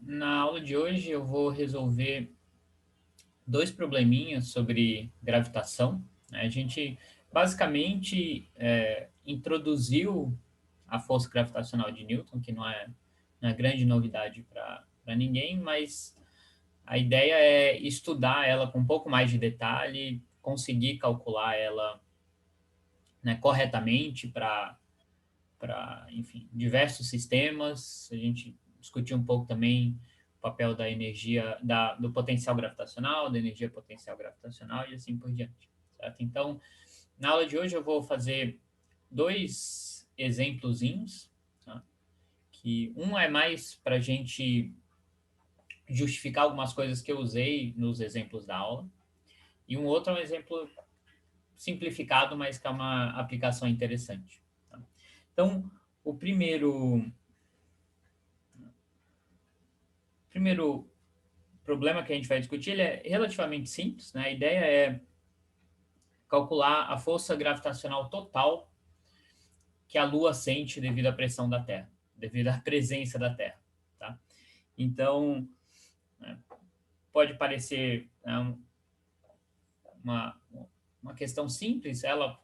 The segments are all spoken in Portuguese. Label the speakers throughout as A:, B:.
A: Na aula de hoje eu vou resolver dois probleminhas sobre gravitação, né? A gente basicamente introduziu a força gravitacional de Newton, que não é grande novidade para ninguém, mas a ideia é estudar ela com um pouco mais de detalhe, conseguir calcular ela, né, corretamente enfim, diversos sistemas. A gente discutiu um pouco também o papel da energia, do potencial gravitacional, da energia potencial gravitacional e assim por diante, certo? Então, na aula de hoje eu vou fazer dois exemplozinhos, tá? Que um é mais para a gente justificar algumas coisas que eu usei nos exemplos da aula, e um outro é um exemplo simplificado, mas que é uma aplicação interessante, tá? Então, o primeiro problema que a gente vai discutir, ele é relativamente simples, né? A ideia é calcular a força gravitacional total que a Lua sente devido à pressão da Terra, devido à presença da Terra, tá? Então, né, pode parecer uma, uma questão simples, ela,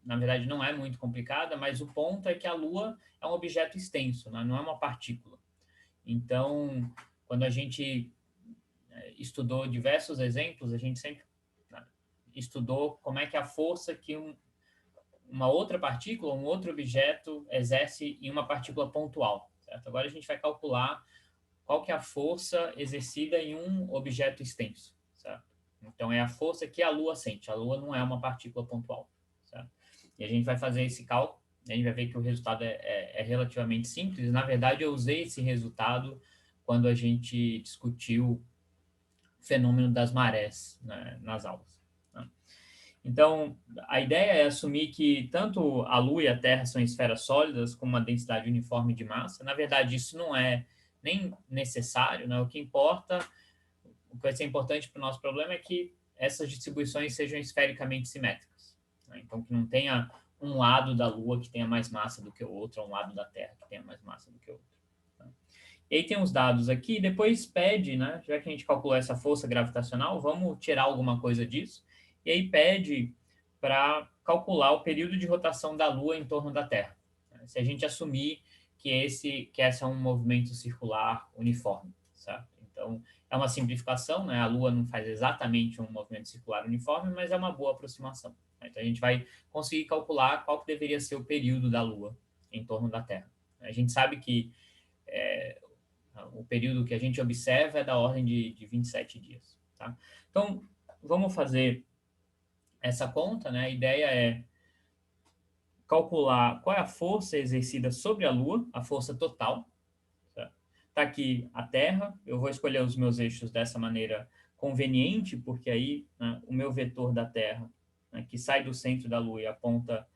A: na verdade, não é muito complicada, mas o ponto é que a Lua é um objeto extenso, né? Não é uma partícula. Então, quando a gente estudou diversos exemplos, a gente sempre, né, estudou como é que a força que uma outra partícula, um outro objeto exerce em uma partícula pontual, certo? Agora a gente vai calcular qual que é a força exercida em um objeto extenso, certo? Então é a força que a Lua sente. A Lua não é uma partícula pontual, certo? E a gente vai fazer esse cálculo, e a gente vai ver que o resultado é relativamente simples. Na verdade, eu usei esse resultado quando a gente discutiu o fenômeno das marés, né, nas aulas, né? Então, a ideia é assumir que tanto a Lua e a Terra são esferas sólidas com uma densidade uniforme de massa. Na verdade, isso não é nem necessário, né? O que importa, o que vai ser importante para o nosso problema é que essas distribuições sejam esfericamente simétricas, né? Então, que não tenha um lado da Lua que tenha mais massa do que o outro, ou um lado da Terra que tenha mais massa do que o outro, tá? E aí tem os dados aqui, depois pede, né? Já que a gente calculou essa força gravitacional, vamos tirar alguma coisa disso. E aí pede para calcular o período de rotação da Lua em torno da Terra, né? Se a gente assumir que esse é um movimento circular uniforme, certo? Então, é uma simplificação, né? A Lua não faz exatamente um movimento circular uniforme, mas é uma boa aproximação, né? Então, a gente vai conseguir calcular qual que deveria ser o período da Lua em torno da Terra. A gente sabe que o período que a gente observa é da ordem de 27 dias, tá? Então, vamos fazer essa conta, né? A ideia é calcular qual é a força exercida sobre a Lua, a força total, certo? Tá aqui a Terra, eu vou escolher os meus eixos dessa maneira conveniente, porque aí, né, o meu vetor da Terra, né, que sai do centro da Lua e aponta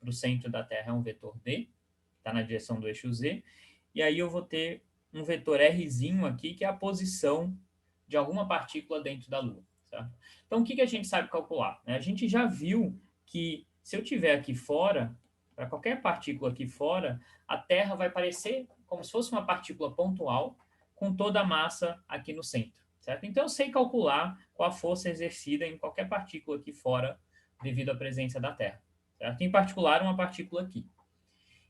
A: para o centro da Terra, é um vetor D, está na direção do eixo Z, e aí eu vou ter um vetor Rzinho aqui, que é a posição de alguma partícula dentro da Lua, certo? Então, o que a gente sabe calcular, né? A gente já viu que se eu tiver aqui fora, para qualquer partícula aqui fora, a Terra vai parecer como se fosse uma partícula pontual com toda a massa aqui no centro, certo? Então, eu sei calcular qual a força exercida em qualquer partícula aqui fora devido à presença da Terra, certo? Em particular, uma partícula aqui.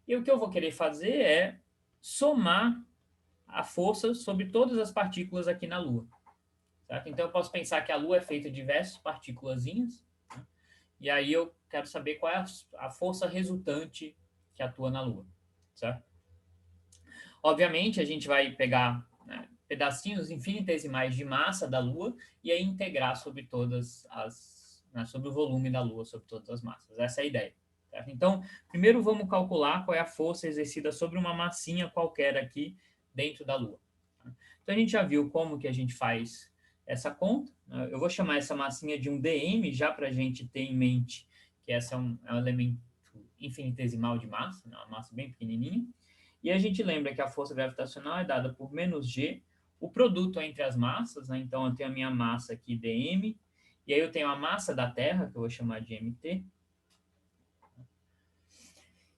A: E o que eu vou querer fazer é somar a força sobre todas as partículas aqui na Lua, certo? Então, eu posso pensar que a Lua é feita de diversas partículazinhas, né? E aí eu quero saber qual é a força resultante que atua na Lua, certo? Obviamente, a gente vai pegar, né, pedacinhos infinitesimais de massa da Lua e aí integrar sobre todas né, sobre o volume da Lua, sobre todas as massas. Essa é a ideia, certo? Então, primeiro vamos calcular qual é a força exercida sobre uma massinha qualquer aqui dentro da Lua, tá? Então, a gente já viu como que a gente faz essa conta, né? Eu vou chamar essa massinha de um dm, já para a gente ter em mente que essa é um elemento infinitesimal de massa, né? Uma massa bem pequenininha. E a gente lembra que a força gravitacional é dada por menos g, o produto entre as massas, né? Então, eu tenho a minha massa aqui, dm, e aí eu tenho a massa da Terra, que eu vou chamar de mt,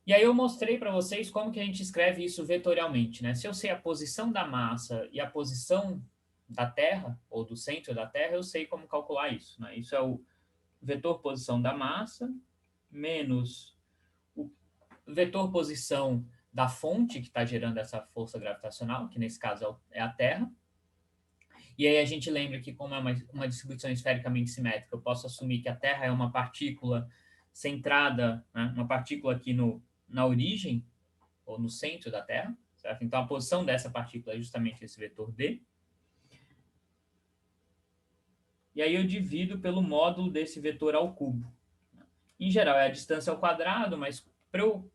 A: E aí eu mostrei para vocês como que a gente escreve isso vetorialmente, né? Se eu sei a posição da massa e a posição da Terra, ou do centro da Terra, eu sei como calcular isso, né? Isso é o vetor posição da massa menos o vetor posição da fonte que está gerando essa força gravitacional, que nesse caso é a Terra. E aí a gente lembra que, como é uma distribuição esfericamente simétrica, eu posso assumir que a Terra é uma partícula centrada, né, uma partícula aqui na origem, ou no centro da Terra, certo? Então a posição dessa partícula é justamente esse vetor D. E aí eu divido pelo módulo desse vetor ao cubo. Em geral é a distância ao quadrado, mas para eu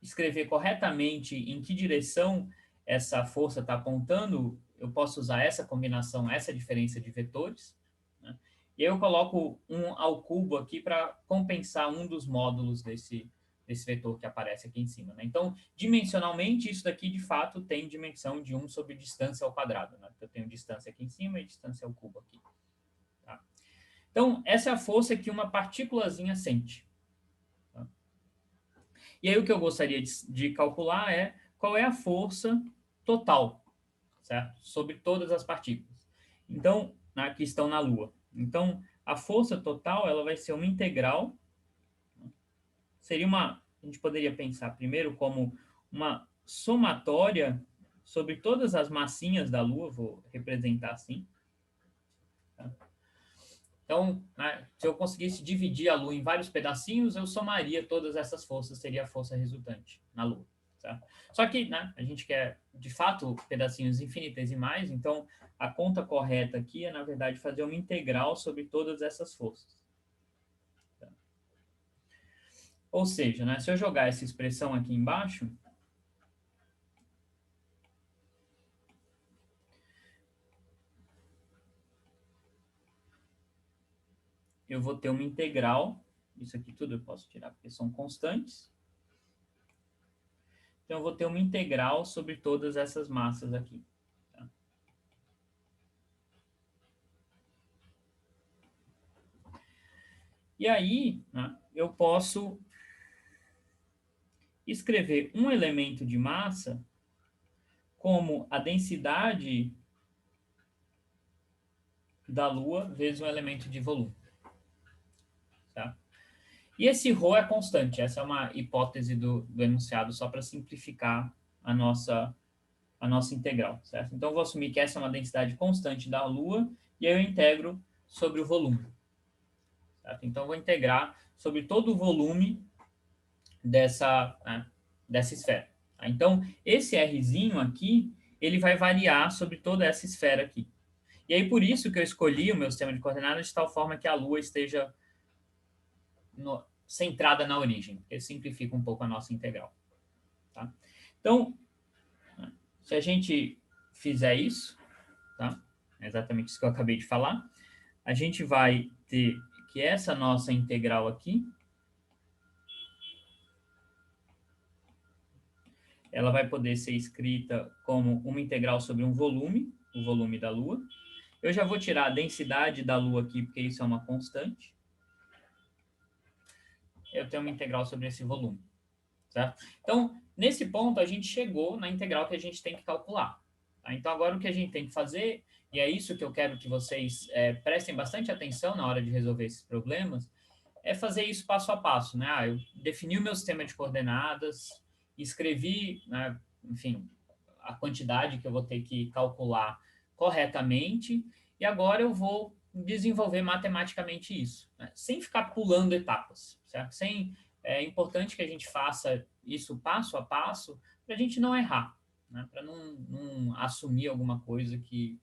A: escrever corretamente em que direção essa força está apontando, eu posso usar essa combinação, essa diferença de vetores, né? E aí eu coloco 1 ao cubo aqui para compensar um dos módulos desse vetor que aparece aqui em cima, né? Então, dimensionalmente, isso daqui, de fato, tem dimensão de 1 sobre distância ao quadrado, né? Eu tenho distância aqui em cima e distância ao cubo aqui. Tá? Então, essa é a força que uma partículazinha sente. Tá? E aí o que eu gostaria de calcular é qual é a força total, certo? Sobre todas as partículas. Então, que estão na Lua. Então, a força total ela vai ser uma integral. Seria a gente poderia pensar primeiro como uma somatória sobre todas as massinhas da Lua, vou representar assim. Tá? Então, né, se eu conseguisse dividir a Lua em vários pedacinhos, eu somaria todas essas forças, seria a força resultante na Lua. Certo? Só que, né, a gente quer, de fato, pedacinhos infinitesimais, então a conta correta aqui é, na verdade, fazer uma integral sobre todas essas forças. Tá? Ou seja, né, se eu jogar essa expressão aqui embaixo, eu vou ter uma integral, isso aqui tudo eu posso tirar porque são constantes, então eu vou ter uma integral sobre todas essas massas aqui. Tá? E aí, né, eu posso escrever um elemento de massa como a densidade da Lua vezes um elemento de volume. Tá? E esse ρ é constante, essa é uma hipótese do enunciado, só para simplificar a nossa integral, certo? Então, eu vou assumir que essa é uma densidade constante da Lua, e aí eu integro sobre o volume. Certo? Então, eu vou integrar sobre todo o volume dessa esfera. Tá? Então, esse Rzinho aqui, ele vai variar sobre toda essa esfera aqui. E aí, por isso que eu escolhi o meu sistema de coordenadas de tal forma que a Lua esteja centrada na origem, porque simplifica um pouco a nossa integral. Tá? Então, se a gente fizer isso, tá? É exatamente isso que eu acabei de falar, a gente vai ter que essa nossa integral aqui, ela vai poder ser escrita como uma integral sobre um volume, o volume da Lua. Eu já vou tirar a densidade da Lua aqui, porque isso é uma constante. Eu tenho uma integral sobre esse volume. Certo? Então, nesse ponto, a gente chegou na integral que a gente tem que calcular. Tá? Então, agora o que a gente tem que fazer, e é isso que eu quero que vocês prestem bastante atenção na hora de resolver esses problemas, é fazer isso passo a passo. Né? Eu defini o meu sistema de coordenadas, escrevi, né, enfim, a quantidade que eu vou ter que calcular corretamente, e agora eu vou desenvolver matematicamente isso, né? Sem ficar pulando etapas, certo? É importante que a gente faça isso passo a passo para a gente não errar, né? Para não assumir alguma coisa que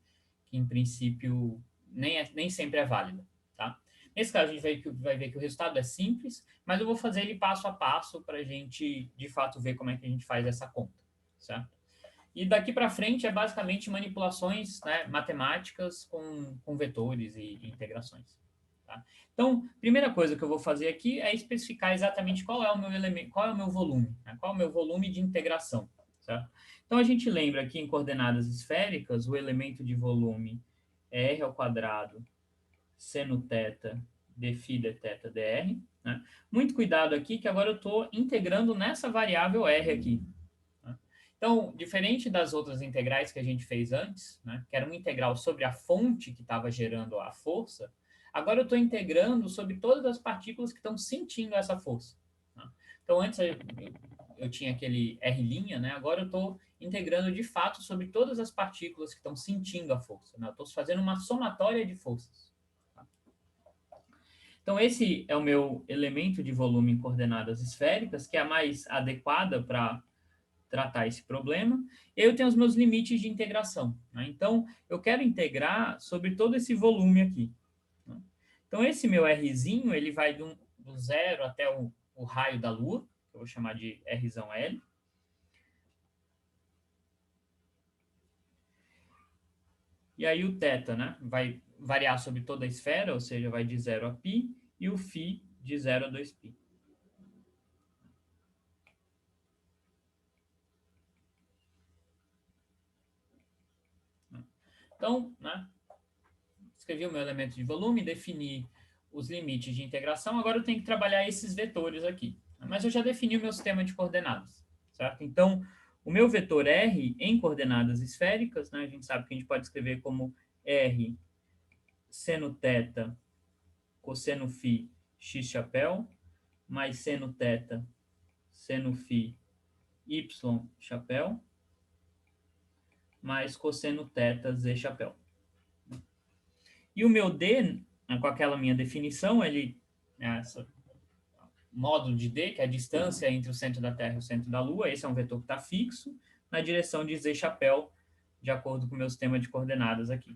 A: em princípio, nem sempre é válida. Tá? Nesse caso, a gente vai ver que o resultado é simples, mas eu vou fazer ele passo a passo para a gente, de fato, ver como é que a gente faz essa conta. Certo? E daqui para frente é basicamente manipulações, né, matemáticas com vetores e integrações. Tá? Então, primeira coisa que eu vou fazer aqui é especificar exatamente qual é o meu elemento, qual é o meu volume, né? Qual é o meu volume de integração. Certo? Então, a gente lembra que em coordenadas esféricas, o elemento de volume é r ao quadrado seno θ d φ d θ dr. né? Muito cuidado aqui, que agora eu estou integrando nessa variável R aqui. Né? Então, diferente das outras integrais que a gente fez antes, né, que era uma integral sobre a fonte que estava gerando a força, agora eu estou integrando sobre todas as partículas que estão sentindo essa força. Né? Então, antes eu tinha aquele R', né? Agora eu estou integrando de fato sobre todas as partículas que estão sentindo a força. Né? Eu estou fazendo uma somatória de forças. Tá? Então, esse é o meu elemento de volume em coordenadas esféricas, que é a mais adequada para tratar esse problema. Eu tenho os meus limites de integração. Né? Então, eu quero integrar sobre todo esse volume aqui. Né? Então, esse meu Rzinho, ele vai do zero até o raio da Lua, que eu vou chamar de Rzão L. E aí o θ, né, vai variar sobre toda a esfera, ou seja, vai de 0 a π, e o φ de 0 a 2π. Então, né, escrevi o meu elemento de volume, defini os limites de integração, agora eu tenho que trabalhar esses vetores aqui. Mas eu já defini o meu sistema de coordenadas, certo? Então, o meu vetor R em coordenadas esféricas, né, a gente sabe que a gente pode escrever como R seno θ cosseno φ x chapéu, mais seno θ seno φ y chapéu, mais cosseno θ z chapéu. E o meu D, com aquela minha definição, ele, essa módulo de D, que é a distância entre o centro da Terra e o centro da Lua, esse é um vetor que está fixo, na direção de z chapéu, de acordo com o meu sistema de coordenadas aqui.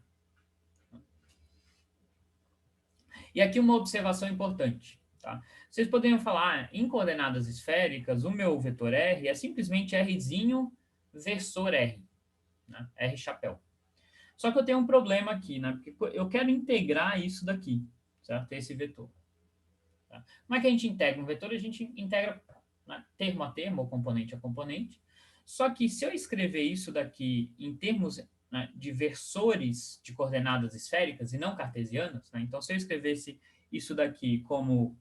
A: E aqui uma observação importante. Tá? Vocês poderiam falar, em coordenadas esféricas, o meu vetor R é simplesmente Rzinho versor R, né? R chapéu. Só que eu tenho um problema aqui, né? Porque eu quero integrar isso daqui, certo? Esse vetor. Tá? Como é que a gente integra um vetor? A gente integra, né, termo a termo, ou componente a componente. Só que se eu escrever isso daqui em termos, né, de versores de coordenadas esféricas e não cartesianas, né? Então, se eu escrevesse isso daqui como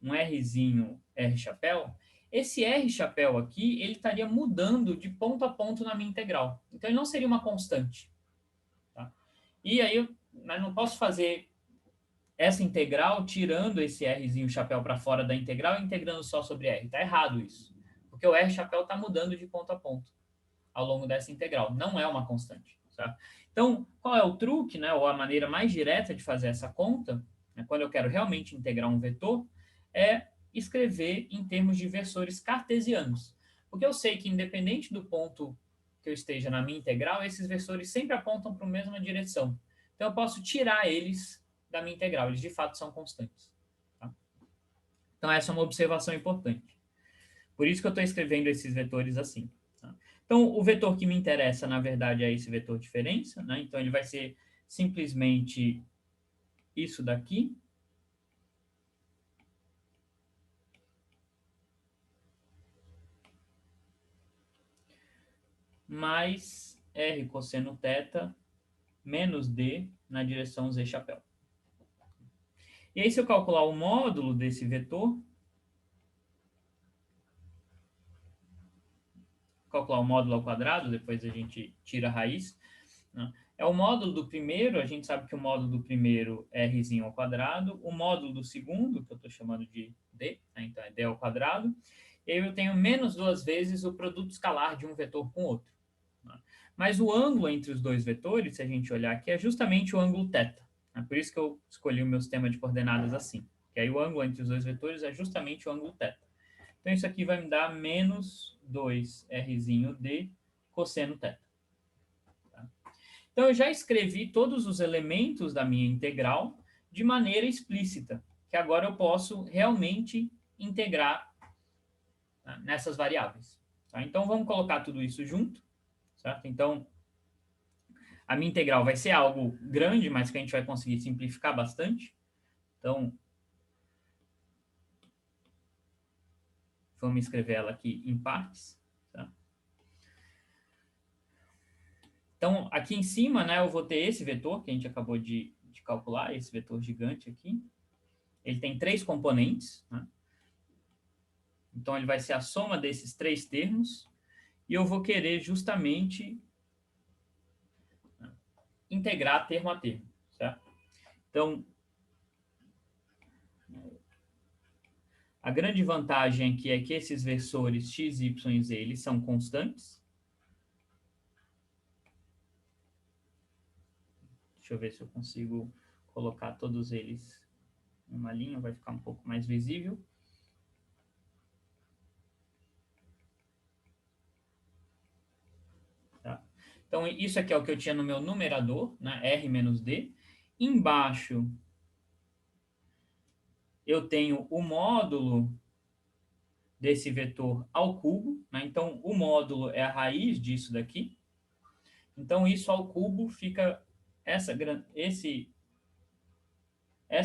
A: um Rzinho R chapéu, esse R chapéu aqui, ele estaria mudando de ponto a ponto na minha integral. Então, ele não seria uma constante. Tá? E aí eu não posso fazer essa integral tirando esse Rzinho chapéu para fora da integral e integrando só sobre R. Está errado isso. Porque o R chapéu está mudando de ponto a ponto ao longo dessa integral. Não é uma constante. Tá? Então, qual é o truque, né, ou a maneira mais direta de fazer essa conta, né, quando eu quero realmente integrar um vetor, é escrever em termos de versores cartesianos. Porque eu sei que, independente do ponto que eu esteja na minha integral, esses versores sempre apontam para a mesma direção. Então, eu posso tirar eles da minha integral. Eles, de fato, são constantes. Tá? Então, essa é uma observação importante. Por isso que eu estou escrevendo esses vetores assim. Tá? Então, o vetor que me interessa, na verdade, é esse vetor diferença. Né? Então, ele vai ser simplesmente isso daqui. Mais R cosseno θ menos D na direção Z chapéu. E aí, se eu calcular o módulo desse vetor, calcular o módulo ao quadrado, depois a gente tira a raiz, né? É o módulo do primeiro, a gente sabe que o módulo do primeiro é Rzinho ao quadrado, o módulo do segundo, que eu estou chamando de D, né? Então é D ao quadrado, e aí eu tenho menos duas vezes o produto escalar de um vetor com outro. Né? Mas o ângulo entre os dois vetores, se a gente olhar aqui, é justamente o ângulo θ. Né? Por isso que eu escolhi o meu sistema de coordenadas assim. Que aí o ângulo entre os dois vetores é justamente o ângulo θ. Então, isso aqui vai me dar menos 2Rzinho D cosseno θ. Tá? Então, eu já escrevi todos os elementos da minha integral de maneira explícita, que agora eu posso realmente integrar, tá, nessas variáveis. Tá? Então, vamos colocar tudo isso junto. Certo? Então, a minha integral vai ser algo grande, mas que a gente vai conseguir simplificar bastante. Então, vamos escrever ela aqui em partes. Tá? Então, aqui em cima, né, eu vou ter esse vetor que a gente acabou de calcular, esse vetor gigante aqui. ele tem 3 componentes, né? Então, ele vai ser a soma desses 3 termos, e eu vou querer justamente integrar termo a termo, certo? Então, a grande vantagem aqui é que esses versores x, y e z, eles são constantes. Deixa eu ver se eu consigo colocar todos eles numa linha, vai ficar um pouco mais visível. Tá? Então, isso aqui é o que eu tinha no meu numerador, né? R menos D. Embaixo, eu tenho o módulo desse vetor ao cubo, né? Então, o módulo é a raiz disso daqui. Então, isso ao cubo fica essa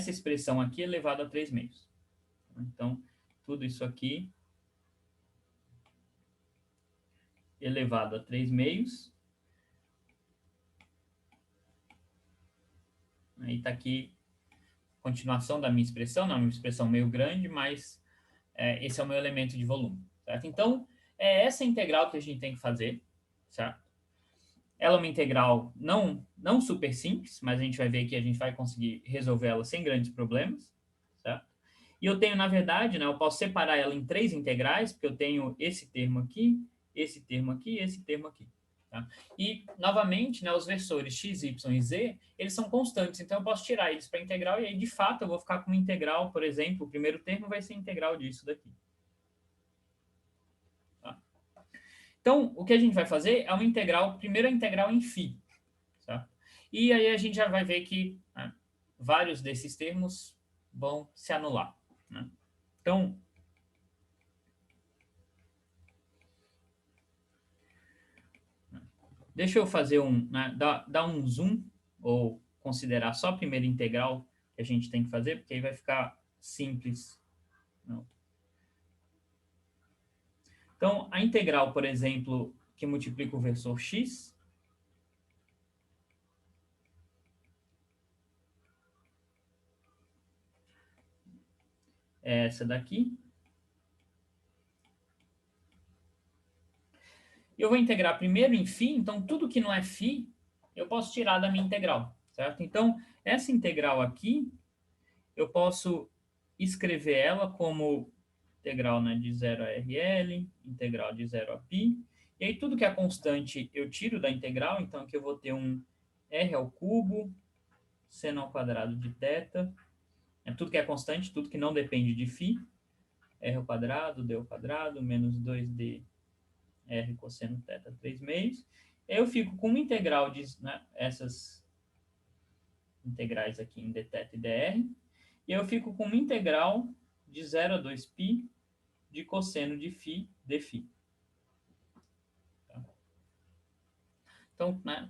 A: expressão aqui elevado a 3 meios. Então, tudo isso aqui elevado a 3 meios. Aí está aqui a continuação da minha expressão, não é uma expressão meio grande, mas esse é o meu elemento de volume. Certo? Então, é essa integral que a gente tem que fazer. Certo? Ela é uma integral não super simples, mas a gente vai ver que a gente vai conseguir resolver ela sem grandes problemas. Certo? E eu tenho, na verdade, né, eu posso separar ela em 3 integrais, porque eu tenho esse termo aqui, esse termo aqui e esse termo aqui. Tá? E, novamente, né, os versores x, y e z, eles são constantes, então eu posso tirar eles para integral, e aí, de fato, eu vou ficar com uma integral, por exemplo, o primeiro termo vai ser integral disso daqui. Tá? Então, o que a gente vai fazer é uma integral, primeiro a integral em φ. Tá? E aí a gente já vai ver que vários desses termos vão se anular. Né? Então, deixa eu fazer dar um zoom, ou considerar só a primeira integral que a gente tem que fazer, porque aí vai ficar simples. Não. Então, a integral, por exemplo, que multiplica o versor x, é essa daqui. Eu vou integrar primeiro em φ, então tudo que não é φ, eu posso tirar da minha integral, certo? Então, essa integral aqui, eu posso escrever ela como integral, né, de 0 a RL, integral de 0 a π, e aí tudo que é constante eu tiro da integral, então aqui eu vou ter um R ao cubo, seno ao quadrado de θ, tudo que é constante, tudo que não depende de φ, R ao quadrado, D ao quadrado, menos 2D R cosseno θ 3 meios. Eu fico com uma integral de essas integrais aqui em dθ e dr, e eu fico com uma integral de 0 a 2π de cosseno de φ dφ. Tá? Então, né,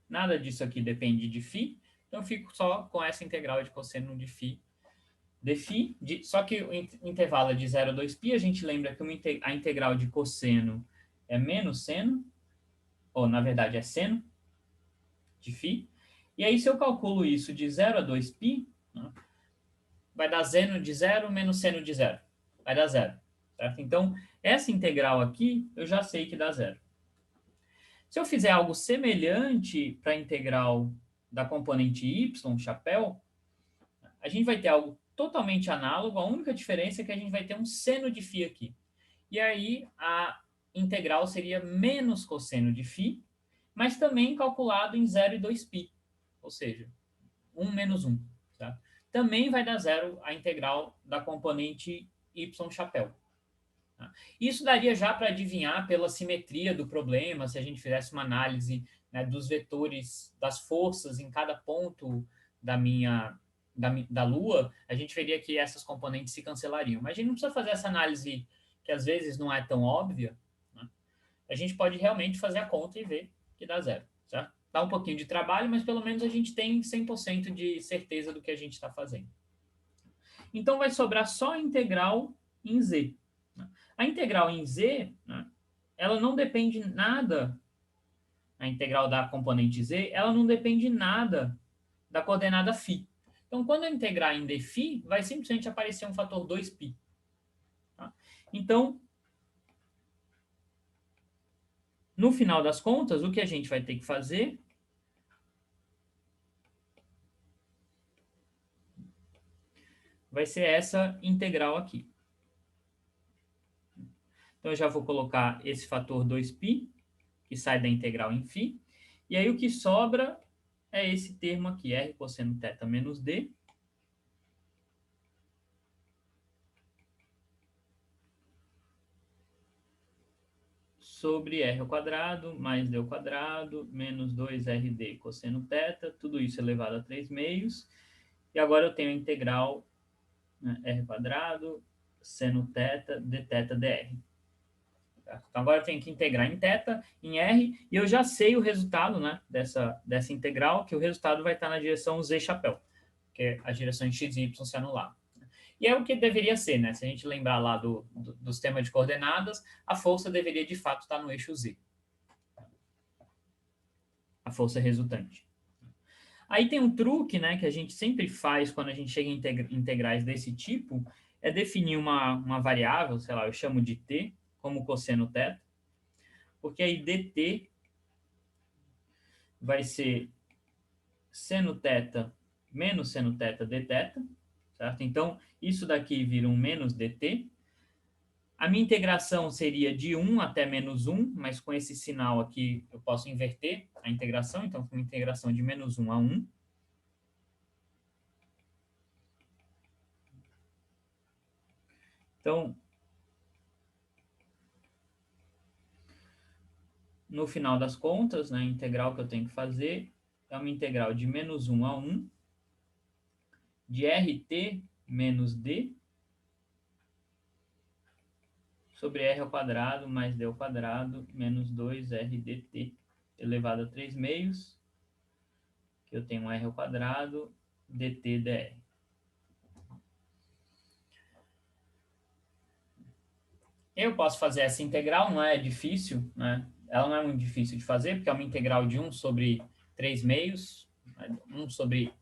A: nada disso aqui depende de φ, então eu fico só com essa integral de cosseno de φ dφ, só que o intervalo é de 0 a 2π, a gente lembra que a integral de cosseno é menos seno, ou na verdade é seno de φ, e aí se eu calculo isso de 0 a 2π, né, vai dar seno de 0 menos seno de 0, vai dar 0. Certo? Então, essa integral aqui, eu já sei que dá 0. Se eu fizer algo semelhante para a integral da componente y, chapéu, a gente vai ter algo totalmente análogo, a única diferença é que a gente vai ter um seno de φ aqui. E aí a integral seria menos cosseno de φ, mas também calculado em 0 e 2π, ou seja, 1 menos 1. Tá? Também vai dar 0 a integral da componente y chapéu. Tá? Isso daria já para adivinhar pela simetria do problema, se a gente fizesse uma análise, né, dos vetores, das forças em cada ponto da Lua, a gente veria que essas componentes se cancelariam. Mas a gente não precisa fazer essa análise que às vezes não é tão óbvia. Né? A gente pode realmente fazer a conta e ver que dá 0. Certo? Dá um pouquinho de trabalho, mas pelo menos a gente tem 100% de certeza do que a gente está fazendo. Então vai sobrar só a integral em z. A integral em z, né, ela não depende nada, a integral da componente z, ela não depende nada da coordenada φ. Então, quando eu integrar em dφ, vai simplesmente aparecer um fator 2π. Tá? Então, no final das contas, o que a gente vai ter que fazer vai ser essa integral aqui. Então, eu já vou colocar esse fator 2π, que sai da integral em φ, e aí o que sobra é esse termo aqui, r cosseno θ menos d, sobre r ao quadrado, mais d ao quadrado, menos 2rd cosseno θ, tudo isso elevado a 3 meios, e agora eu tenho a integral, né, r quadrado, seno θ, dθ dr. Então, agora eu tenho que integrar em θ, em r, e eu já sei o resultado, né, dessa integral, que o resultado vai estar na direção z chapéu, que é a direção em x e y se anular. E é o que deveria ser, né? Se a gente lembrar lá do sistema de coordenadas, a força deveria, de fato, estar no eixo z. A força resultante. Aí tem um truque, né, que a gente sempre faz quando a gente chega em integrais desse tipo, é definir uma variável, sei lá, eu chamo de t, como cosseno θ, porque aí dt vai ser seno θ menos seno θ dθ, certo? Então, isso daqui vira um menos dt. A minha integração seria de 1 até menos 1, mas com esse sinal aqui eu posso inverter a integração, então com uma integração de menos 1 a 1. Então, no final das contas, né, a integral que eu tenho que fazer é uma integral de menos 1 a 1 de rt menos d sobre r ao quadrado mais d ao quadrado menos 2rdt elevado a 3 meios, que eu tenho r ao quadrado dt dr. Eu posso fazer essa integral, não é difícil, né? Ela não é muito difícil de fazer, porque é uma integral de 1 sobre 3 meios, 1 sobre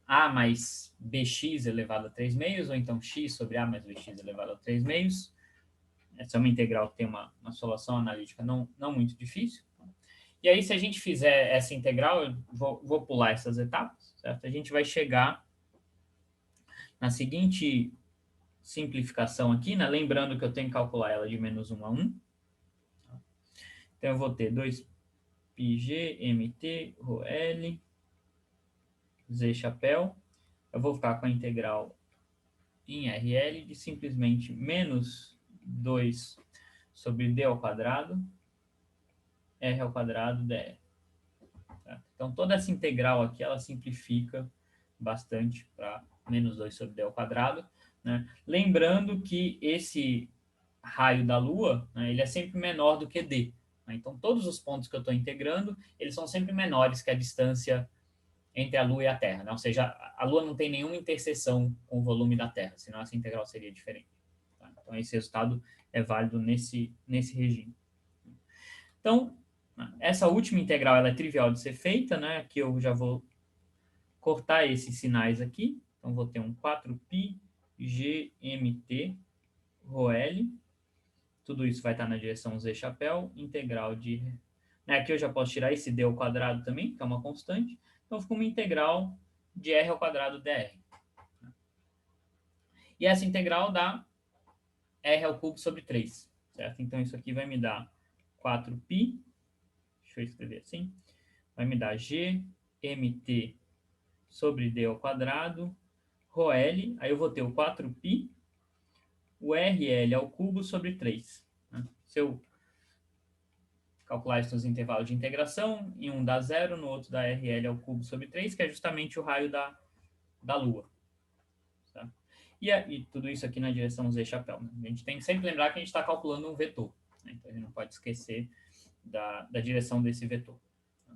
A: a mais bx elevado a 3 meios, ou então x sobre a mais bx elevado a 3 meios. Essa é uma integral que tem uma solução analítica não muito difícil. E aí, se a gente fizer essa integral, eu vou pular essas etapas, certo? A gente vai chegar na seguinte simplificação aqui, né? Lembrando que eu tenho que calcular ela de menos 1 a 1. Então, eu vou ter 2πg, mt, ρl, z chapéu. Eu vou ficar com a integral em RL de simplesmente menos 2 sobre d ao quadrado, r ao quadrado dr. Tá? Então, toda essa integral aqui, ela simplifica bastante para menos 2 sobre d ao quadrado, né? Lembrando que esse raio da Lua, né, ele é sempre menor do que d. Né? Então, todos os pontos que eu estou integrando, eles são sempre menores que a distância entre a Lua e a Terra. Né? Ou seja, a Lua não tem nenhuma interseção com o volume da Terra, senão essa integral seria diferente. Tá? Então, esse resultado é válido nesse regime. Então, essa última integral ela é trivial de ser feita, né? Aqui eu já vou cortar esses sinais aqui. Então, vou ter um 4π gmt ρl. Tudo isso vai estar na direção z chapéu, integral de... Né, aqui eu já posso tirar esse d ao quadrado também, que é uma constante. Então, fica uma integral de r ao quadrado dr. E essa integral dá r ao cubo sobre 3, certo? Então, isso aqui vai me dar 4π, deixa eu escrever assim, vai me dar gmt sobre d ao quadrado, ρl, aí eu vou ter o 4π, o rl ao cubo sobre 3. Né? Se eu calcular isso nos intervalos de integração, em um dá 0, no outro dá rl ao cubo sobre 3, que é justamente o raio da Lua. Tá? E tudo isso aqui na direção z chapéu. Né? A gente tem que sempre lembrar que a gente está calculando um vetor. Né? Então, a gente não pode esquecer da direção desse vetor. Tá?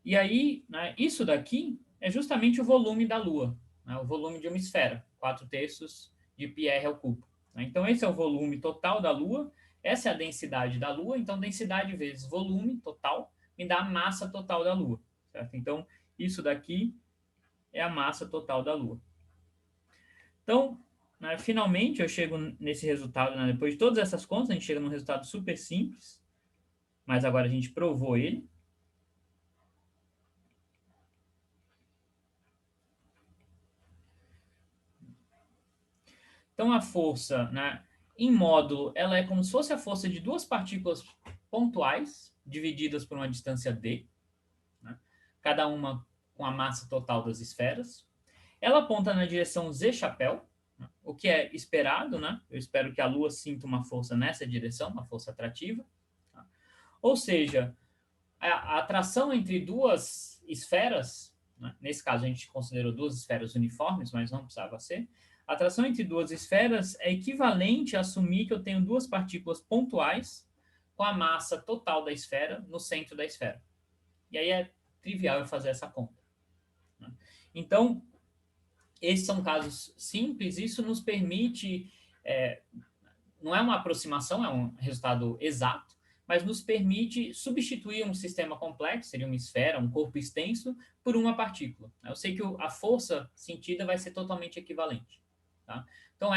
A: E aí, né, isso daqui é justamente o volume da Lua, né? O volume de uma esfera, 4/3 de πr ao cubo. Né? Então, esse é o volume total da Lua, essa é a densidade da Lua, então densidade vezes volume total me dá a massa total da Lua. Certo? Então, isso daqui é a massa total da Lua. Então, né, finalmente eu chego nesse resultado, né, depois de todas essas contas, a gente chega num resultado super simples, mas agora a gente provou ele. Então, a força, né, em módulo, ela é como se fosse a força de duas partículas pontuais, divididas por uma distância d, né, cada uma com a massa total das esferas. Ela aponta na direção z chapéu, né, o que é esperado, né? Eu espero que a Lua sinta uma força nessa direção, uma força atrativa. Tá? Ou seja, a atração entre duas esferas, né? Nesse caso a gente considerou duas esferas uniformes, mas não precisava ser. A atração entre duas esferas é equivalente a assumir que eu tenho duas partículas pontuais com a massa total da esfera no centro da esfera. E aí é trivial eu fazer essa conta. Né? Então, esses são casos simples, isso nos permite, não é uma aproximação, é um resultado exato, mas nos permite substituir um sistema complexo, seria uma esfera, um corpo extenso, por uma partícula. Eu sei que a força sentida vai ser totalmente equivalente. Tá? Então,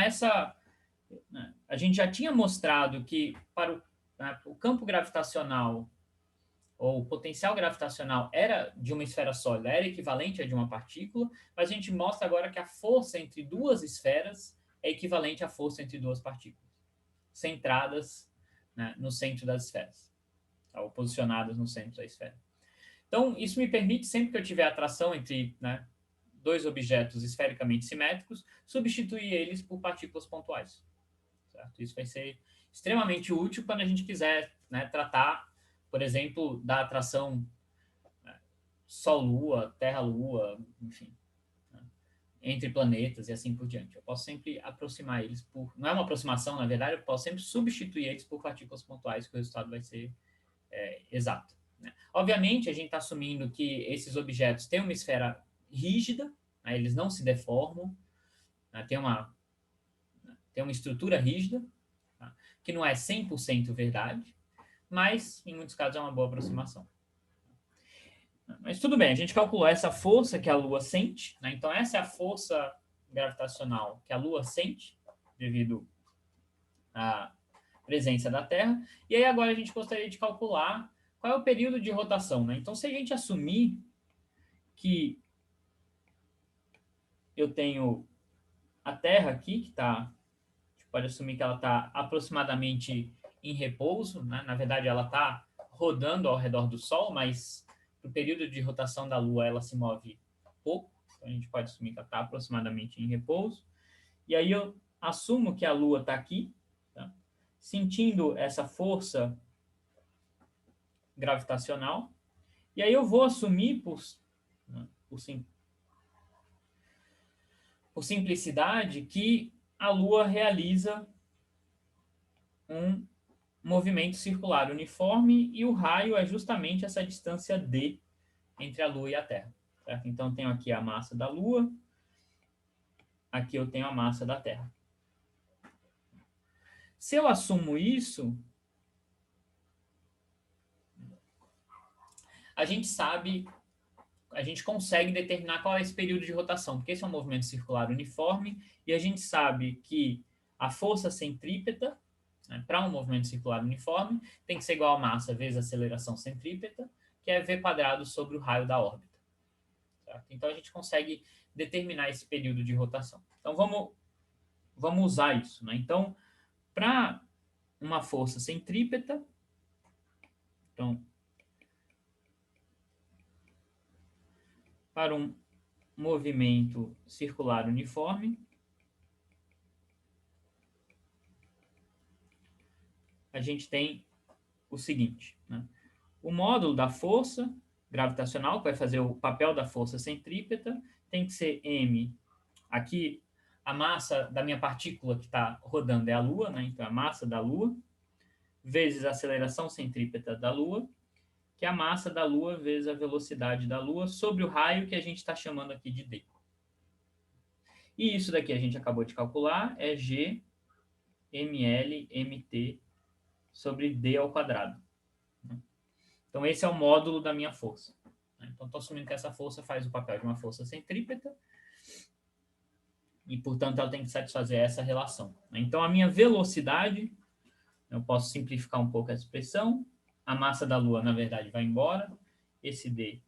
A: né, a gente já tinha mostrado que para o campo gravitacional, ou o potencial gravitacional era de uma esfera sólida, era equivalente a de uma partícula, mas a gente mostra agora que a força entre duas esferas é equivalente à força entre duas partículas, centradas, né, no centro das esferas, tá, ou posicionadas no centro da esfera. Então, isso me permite, sempre que eu tiver atração entre, né, dois objetos esfericamente simétricos, substituir eles por partículas pontuais. Certo? Isso vai ser extremamente útil quando a gente quiser, né, tratar, por exemplo, da atração, né, Sol-Lua, Terra-Lua, enfim, né, entre planetas e assim por diante. Eu posso sempre aproximar eles por... Não é uma aproximação, na verdade, eu posso sempre substituir eles por partículas pontuais, que o resultado vai ser exato. Né? Obviamente, a gente está assumindo que esses objetos têm uma esfera rígida, né, eles não se deformam, né, tem uma estrutura rígida, tá, que não é 100% verdade, mas em muitos casos é uma boa aproximação. Mas tudo bem, a gente calculou essa força que a Lua sente, né? Então essa é a força gravitacional que a Lua sente devido à presença da Terra. E aí agora a gente gostaria de calcular qual é o período de rotação, né? Então se a gente assumir que eu tenho a Terra aqui, que está, a gente pode assumir que ela está aproximadamente em repouso, né? Na verdade ela está rodando ao redor do Sol, mas no período de rotação da Lua ela se move pouco, então a gente pode assumir que ela está aproximadamente em repouso. E aí eu assumo que a Lua está aqui, tá? Sentindo essa força gravitacional, e aí eu vou assumir, né, por simplicidade, que a Lua realiza um movimento circular uniforme e o raio é justamente essa distância d entre a Lua e a Terra. Certo? Então, eu tenho aqui a massa da Lua, aqui eu tenho a massa da Terra. Se eu assumo isso, a gente sabe, a gente consegue determinar qual é esse período de rotação, porque esse é um movimento circular uniforme, e a gente sabe que a força centrípeta, né, para um movimento circular uniforme, tem que ser igual a massa vezes a aceleração centrípeta, que é v quadrado sobre o raio da órbita. Certo? Então, a gente consegue determinar esse período de rotação. Então, vamos usar isso. Né? Então, para uma força centrípeta, então, para um movimento circular uniforme, a gente tem o seguinte, né? O módulo da força gravitacional, que vai fazer o papel da força centrípeta, tem que ser m. Aqui, a massa da minha partícula que está rodando é a Lua, né? Então, a massa da Lua, vezes a aceleração centrípeta da Lua, que é a massa da Lua vezes a velocidade da Lua sobre o raio que a gente está chamando aqui de d. E isso daqui a gente acabou de calcular, é g ml mt sobre d ao quadrado. Então, esse é o módulo da minha força. Então, estou assumindo que essa força faz o papel de uma força centrípeta e, portanto, ela tem que satisfazer essa relação. Então, a minha velocidade, eu posso simplificar um pouco essa expressão, a massa da Lua, na verdade, vai embora, esse D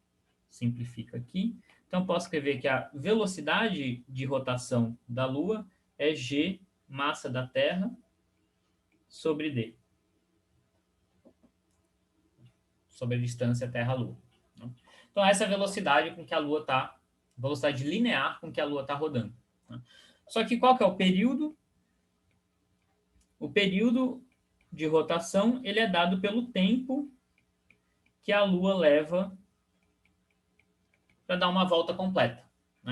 A: simplifica aqui. Então, posso escrever que a velocidade de rotação da Lua é G, massa da Terra, sobre D. Sobre a distância Terra-Lua. Então, essa é a velocidade com que a Lua está, velocidade linear com que a Lua está rodando. Só que qual que é o período? O período de rotação ele é dado pelo tempo que a Lua leva para dar uma volta completa.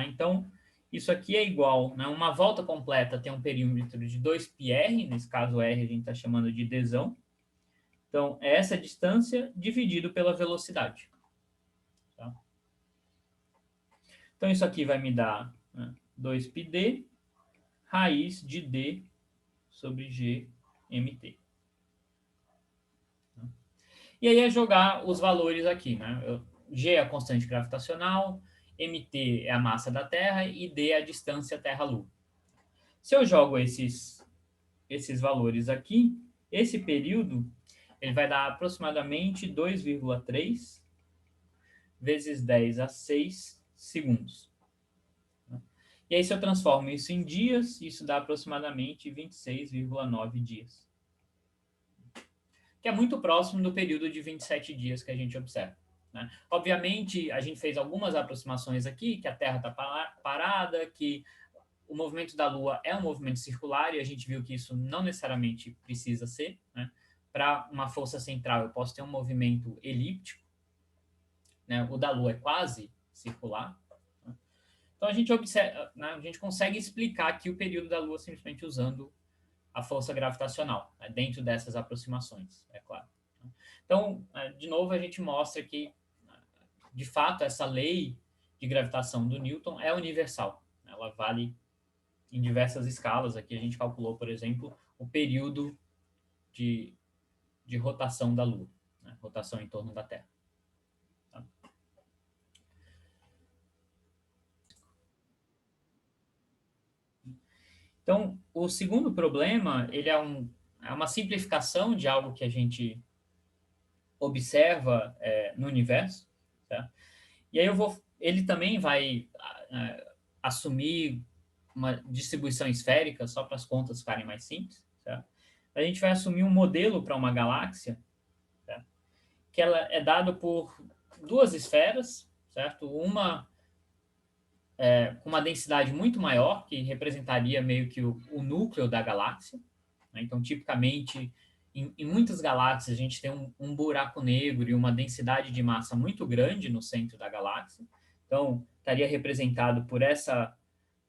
A: Então, isso aqui é igual, uma volta completa tem um perímetro de 2πr, nesse caso R a gente está chamando de dzão. Então, é essa distância dividido pela velocidade. Tá? Então, isso aqui vai me dar 2πd raiz de d sobre gmt. E aí é jogar os valores aqui. G é a constante gravitacional, mt é a massa da Terra e d é a distância Terra-Lua. Se eu jogo esses valores aqui, esse período ele vai dar aproximadamente 2,3 vezes 10 a 6 segundos. E aí, se eu transformo isso em dias, isso dá aproximadamente 26,9 dias. Que é muito próximo do período de 27 dias que a gente observa. Obviamente, a gente fez algumas aproximações aqui, que a Terra está parada, que o movimento da Lua é um movimento circular, e a gente viu que isso não necessariamente precisa ser. Para uma força central, eu posso ter um movimento elíptico. O da Lua é quase circular. Então, a gente observa, a gente consegue explicar aqui o período da Lua simplesmente usando a força gravitacional, dentro dessas aproximações, é claro. Então, de novo, a gente mostra que, de fato, essa lei de gravitação do Newton é universal. Ela vale em diversas escalas. Aqui a gente calculou, por exemplo, o período de rotação da Lua, rotação em torno da Terra. Tá? Então, o segundo problema, ele é uma simplificação de algo que a gente observa no universo. Tá? E aí ele também vai assumir uma distribuição esférica, só para as contas ficarem mais simples. Tá? A gente vai assumir um modelo para uma galáxia, tá? Que ela é dado por duas esferas, certo? Uma com uma densidade muito maior, que representaria meio que o núcleo da galáxia. Então, tipicamente, em muitas galáxias, a gente tem um buraco negro e uma densidade de massa muito grande no centro da galáxia. Então, estaria representado por essa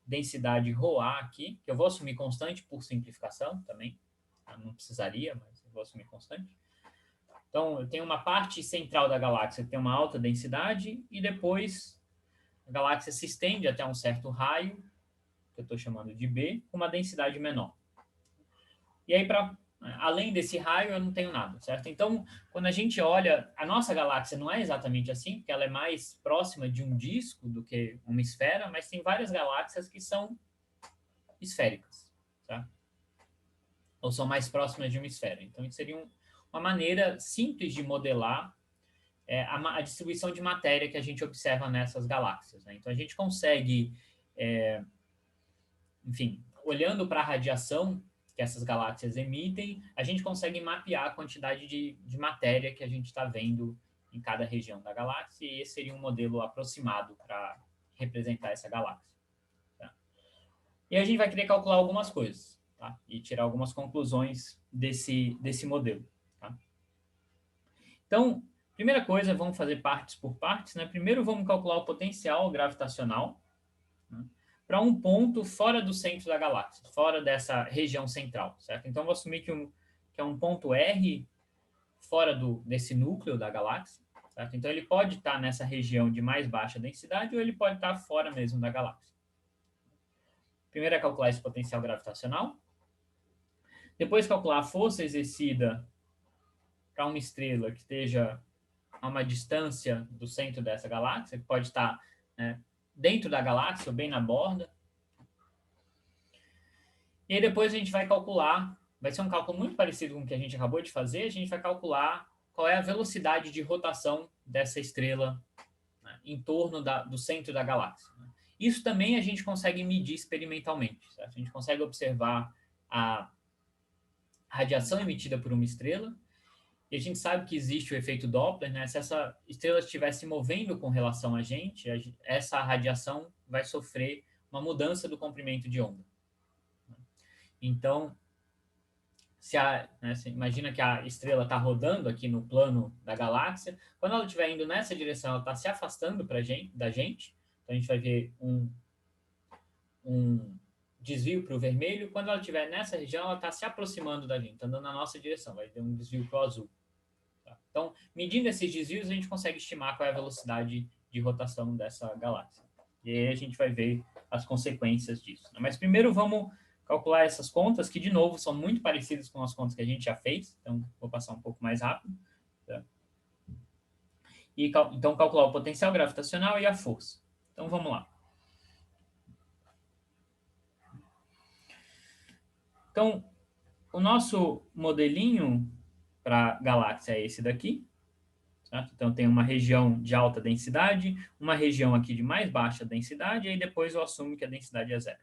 A: densidade ρA aqui, que eu vou assumir constante por simplificação também. Não precisaria, mas eu vou assumir constante. Então, eu tenho uma parte central da galáxia que tem uma alta densidade e depois a galáxia se estende até um certo raio, que eu estou chamando de B, com uma densidade menor. E aí, além desse raio, eu não tenho nada, certo? Então, quando a gente olha, a nossa galáxia não é exatamente assim, porque ela é mais próxima de um disco do que uma esfera, mas tem várias galáxias que são esféricas, tá? Ou são mais próximas de uma esfera. Então, isso seria uma maneira simples de modelar a distribuição de matéria que a gente observa nessas galáxias. Então, a gente consegue, enfim, olhando para a radiação que essas galáxias emitem, a gente consegue mapear a quantidade de matéria que a gente está vendo em cada região da galáxia, e esse seria um modelo aproximado para representar essa galáxia. Tá? E a gente vai querer calcular algumas coisas, tá? E tirar algumas conclusões desse modelo. Tá? Então, primeira coisa, vamos fazer partes por partes. Primeiro, vamos calcular o potencial gravitacional para um ponto fora do centro da galáxia, fora dessa região central, certo? Então, vou assumir que é um ponto R fora desse núcleo da galáxia, certo? Então, ele pode estar nessa região de mais baixa densidade ou ele pode estar fora mesmo da galáxia. Primeiro é calcular esse potencial gravitacional. Depois, calcular a força exercida para uma estrela que esteja a uma distância do centro dessa galáxia, que pode estar, né, dentro da galáxia ou bem na borda. E aí depois a gente vai calcular, vai ser um cálculo muito parecido com o que a gente acabou de fazer, a gente vai calcular qual é a velocidade de rotação dessa estrela, né, em torno do centro da galáxia. Né. Isso também a gente consegue medir experimentalmente. Certo? A gente consegue observar a radiação emitida por uma estrela, e a gente sabe que existe o efeito Doppler, né? Se essa estrela estiver se movendo com relação a gente, essa radiação vai sofrer uma mudança do comprimento de onda. Então, se imagina que a estrela está rodando aqui no plano da galáxia, quando ela estiver indo nessa direção, ela está se afastando da gente, então a gente vai ver um desvio para o vermelho, quando ela estiver nessa região, ela está se aproximando da gente, está andando na nossa direção, vai ter um desvio para o azul. Tá? Então, medindo esses desvios, a gente consegue estimar qual é a velocidade de rotação dessa galáxia. E aí a gente vai ver as consequências disso. Mas primeiro vamos calcular essas contas, que de novo são muito parecidas com as contas que a gente já fez, então vou passar um pouco mais rápido. Tá? E então calcular o potencial gravitacional e a força. Então vamos lá. Então, o nosso modelinho para a galáxia é esse daqui. Certo? Então, tem uma região de alta densidade, uma região aqui de mais baixa densidade, e aí depois eu assumo que a densidade é zero.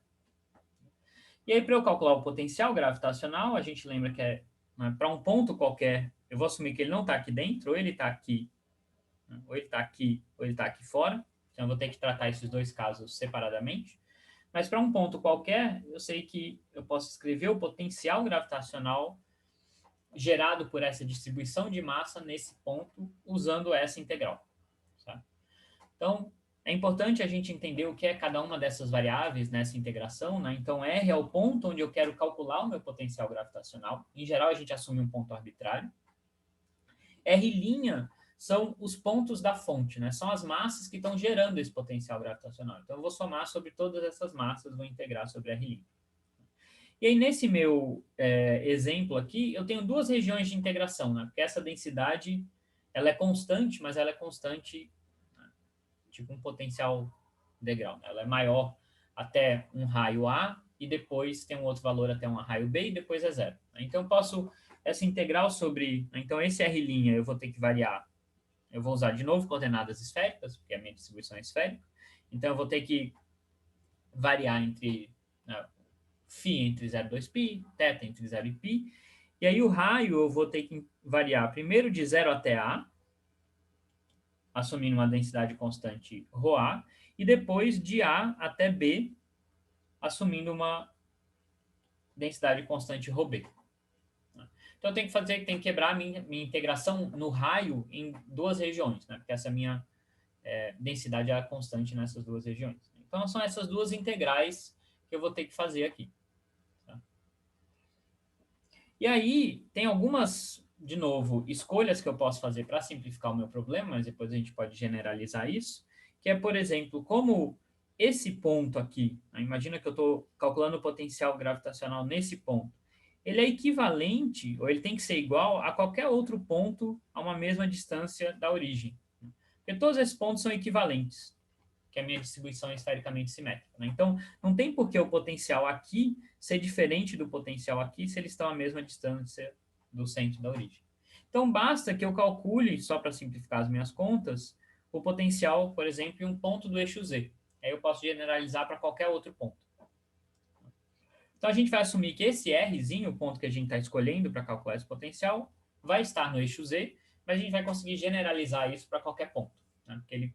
A: E aí, para eu calcular o potencial gravitacional, a gente lembra que é, né, para um ponto qualquer, eu vou assumir que ele não está aqui dentro, ou ele está aqui, né, ou ele está aqui, ou ele está aqui fora. Então, eu vou ter que tratar esses dois casos separadamente. Mas para um ponto qualquer, eu sei que eu posso escrever o potencial gravitacional gerado por essa distribuição de massa nesse ponto, usando essa integral. Sabe? Então, é importante a gente entender o que é cada uma dessas variáveis nessa integração. Né? Então, R é o ponto onde eu quero calcular o meu potencial gravitacional. Em geral, a gente assume um ponto arbitrário. R' são os pontos da fonte, né? São as massas que estão gerando esse potencial gravitacional. Então, eu vou somar sobre todas essas massas, vou integrar sobre R'. E aí, nesse meu exemplo aqui, eu tenho duas regiões de integração, né? Porque essa densidade ela é constante, mas ela é constante, né, tipo um potencial integral. Né? Ela é maior até um raio A, e depois tem um outro valor até um raio B, e depois é zero. Né? Então, eu posso, essa integral sobre... Então, esse R' eu vou ter que variar. Eu vou usar de novo coordenadas esféricas, porque a minha distribuição é esférica. Então, eu vou ter que variar entre... Né, φ entre 0 e 2π, θ entre 0 e π. E aí o raio eu vou ter que variar primeiro de 0 até A, assumindo uma densidade constante ρA, e depois de A até B, assumindo uma densidade constante ρB. Então eu tenho que quebrar a minha integração no raio em duas regiões, né? Porque essa minha densidade é constante nessas duas regiões. Então são essas duas integrais que eu vou ter que fazer aqui. E aí, tem algumas, de novo, escolhas que eu posso fazer para simplificar o meu problema, mas depois a gente pode generalizar isso, que é, por exemplo, como esse ponto aqui, né, imagina que eu estou calculando o potencial gravitacional nesse ponto, ele é equivalente, ou ele tem que ser igual a qualquer outro ponto a uma mesma distância da origem. Porque todos esses pontos são equivalentes, que a minha distribuição é esfericamente simétrica. Né? Então, não tem por que o potencial aqui ser diferente do potencial aqui se eles estão à mesma distância do centro da origem. Então, basta que eu calcule, só para simplificar as minhas contas, o potencial, por exemplo, em um ponto do eixo Z. Aí eu posso generalizar para qualquer outro ponto. Então, a gente vai assumir que esse Rzinho, o ponto que a gente está escolhendo para calcular esse potencial, vai estar no eixo Z, mas a gente vai conseguir generalizar isso para qualquer ponto. Né? Porque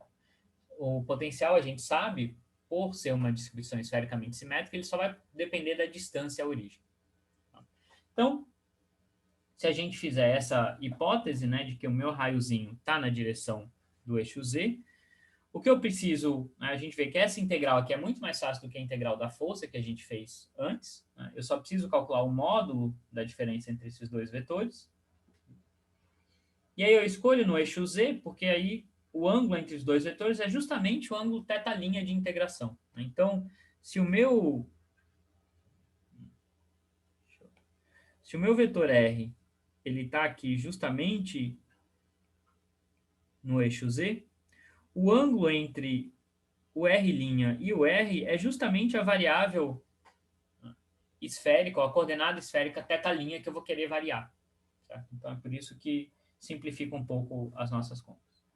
A: o potencial, a gente sabe, por ser uma distribuição esfericamente simétrica, ele só vai depender da distância à origem. Então, se a gente fizer essa hipótese, né, de que o meu raiozinho está na direção do eixo Z, o que eu preciso, né, a gente vê que essa integral aqui é muito mais fácil do que a integral da força que a gente fez antes. Né? Eu só preciso calcular o módulo da diferença entre esses dois vetores. E aí eu escolho no eixo Z, porque aí o ângulo entre os dois vetores é justamente o ângulo θ' de integração. Então, se o meu vetor R ele está aqui justamente no eixo Z, o ângulo entre o R' e o R é justamente a variável esférica, ou a coordenada esférica θ' que eu vou querer variar. Certo? Então, é por isso que simplifica um pouco as nossas contas.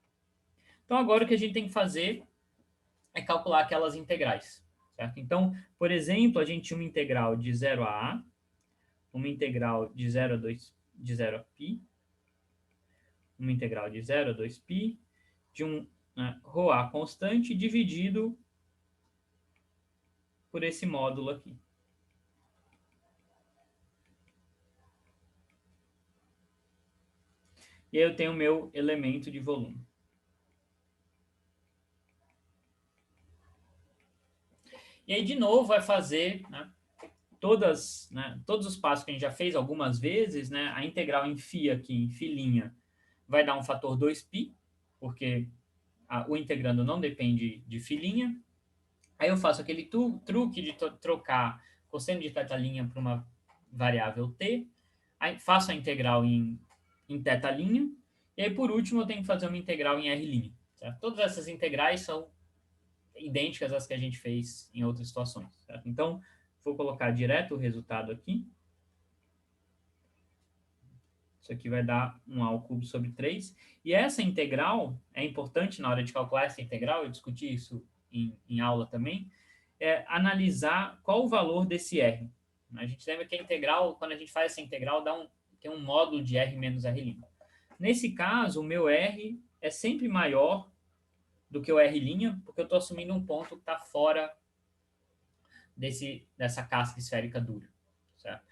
A: Então, agora o que a gente tem que fazer é calcular aquelas integrais. Certo? Então, por exemplo, a gente tinha uma integral de 0 a A, uma integral de 0 a 2, de 0 a π, uma integral de 0 a 2π, de um ρA constante dividido por esse módulo aqui. E aí eu tenho o meu elemento de volume. E aí, de novo, vai fazer todos os passos que a gente já fez algumas vezes, a integral em φ aqui, em φ', vai dar um fator 2π, porque o integrando não depende de φ'. Aí eu faço aquele truque de trocar cosseno de θ' para uma variável t, aí faço a integral em θ', e aí por último eu tenho que fazer uma integral em R'. Certo? Todas essas integrais são idênticas às que a gente fez em outras situações. Certo? Então, vou colocar direto o resultado aqui. Isso aqui vai dar um A ao cubo sobre 3. E essa integral, é importante na hora de calcular essa integral, eu discuti isso em aula também, é analisar qual o valor desse R. A gente lembra que a integral, quando a gente faz essa integral, tem um módulo de R menos R'. Nesse caso, o meu R é sempre maior do que o R', porque eu estou assumindo um ponto que está fora dessa casca esférica dura. Certo?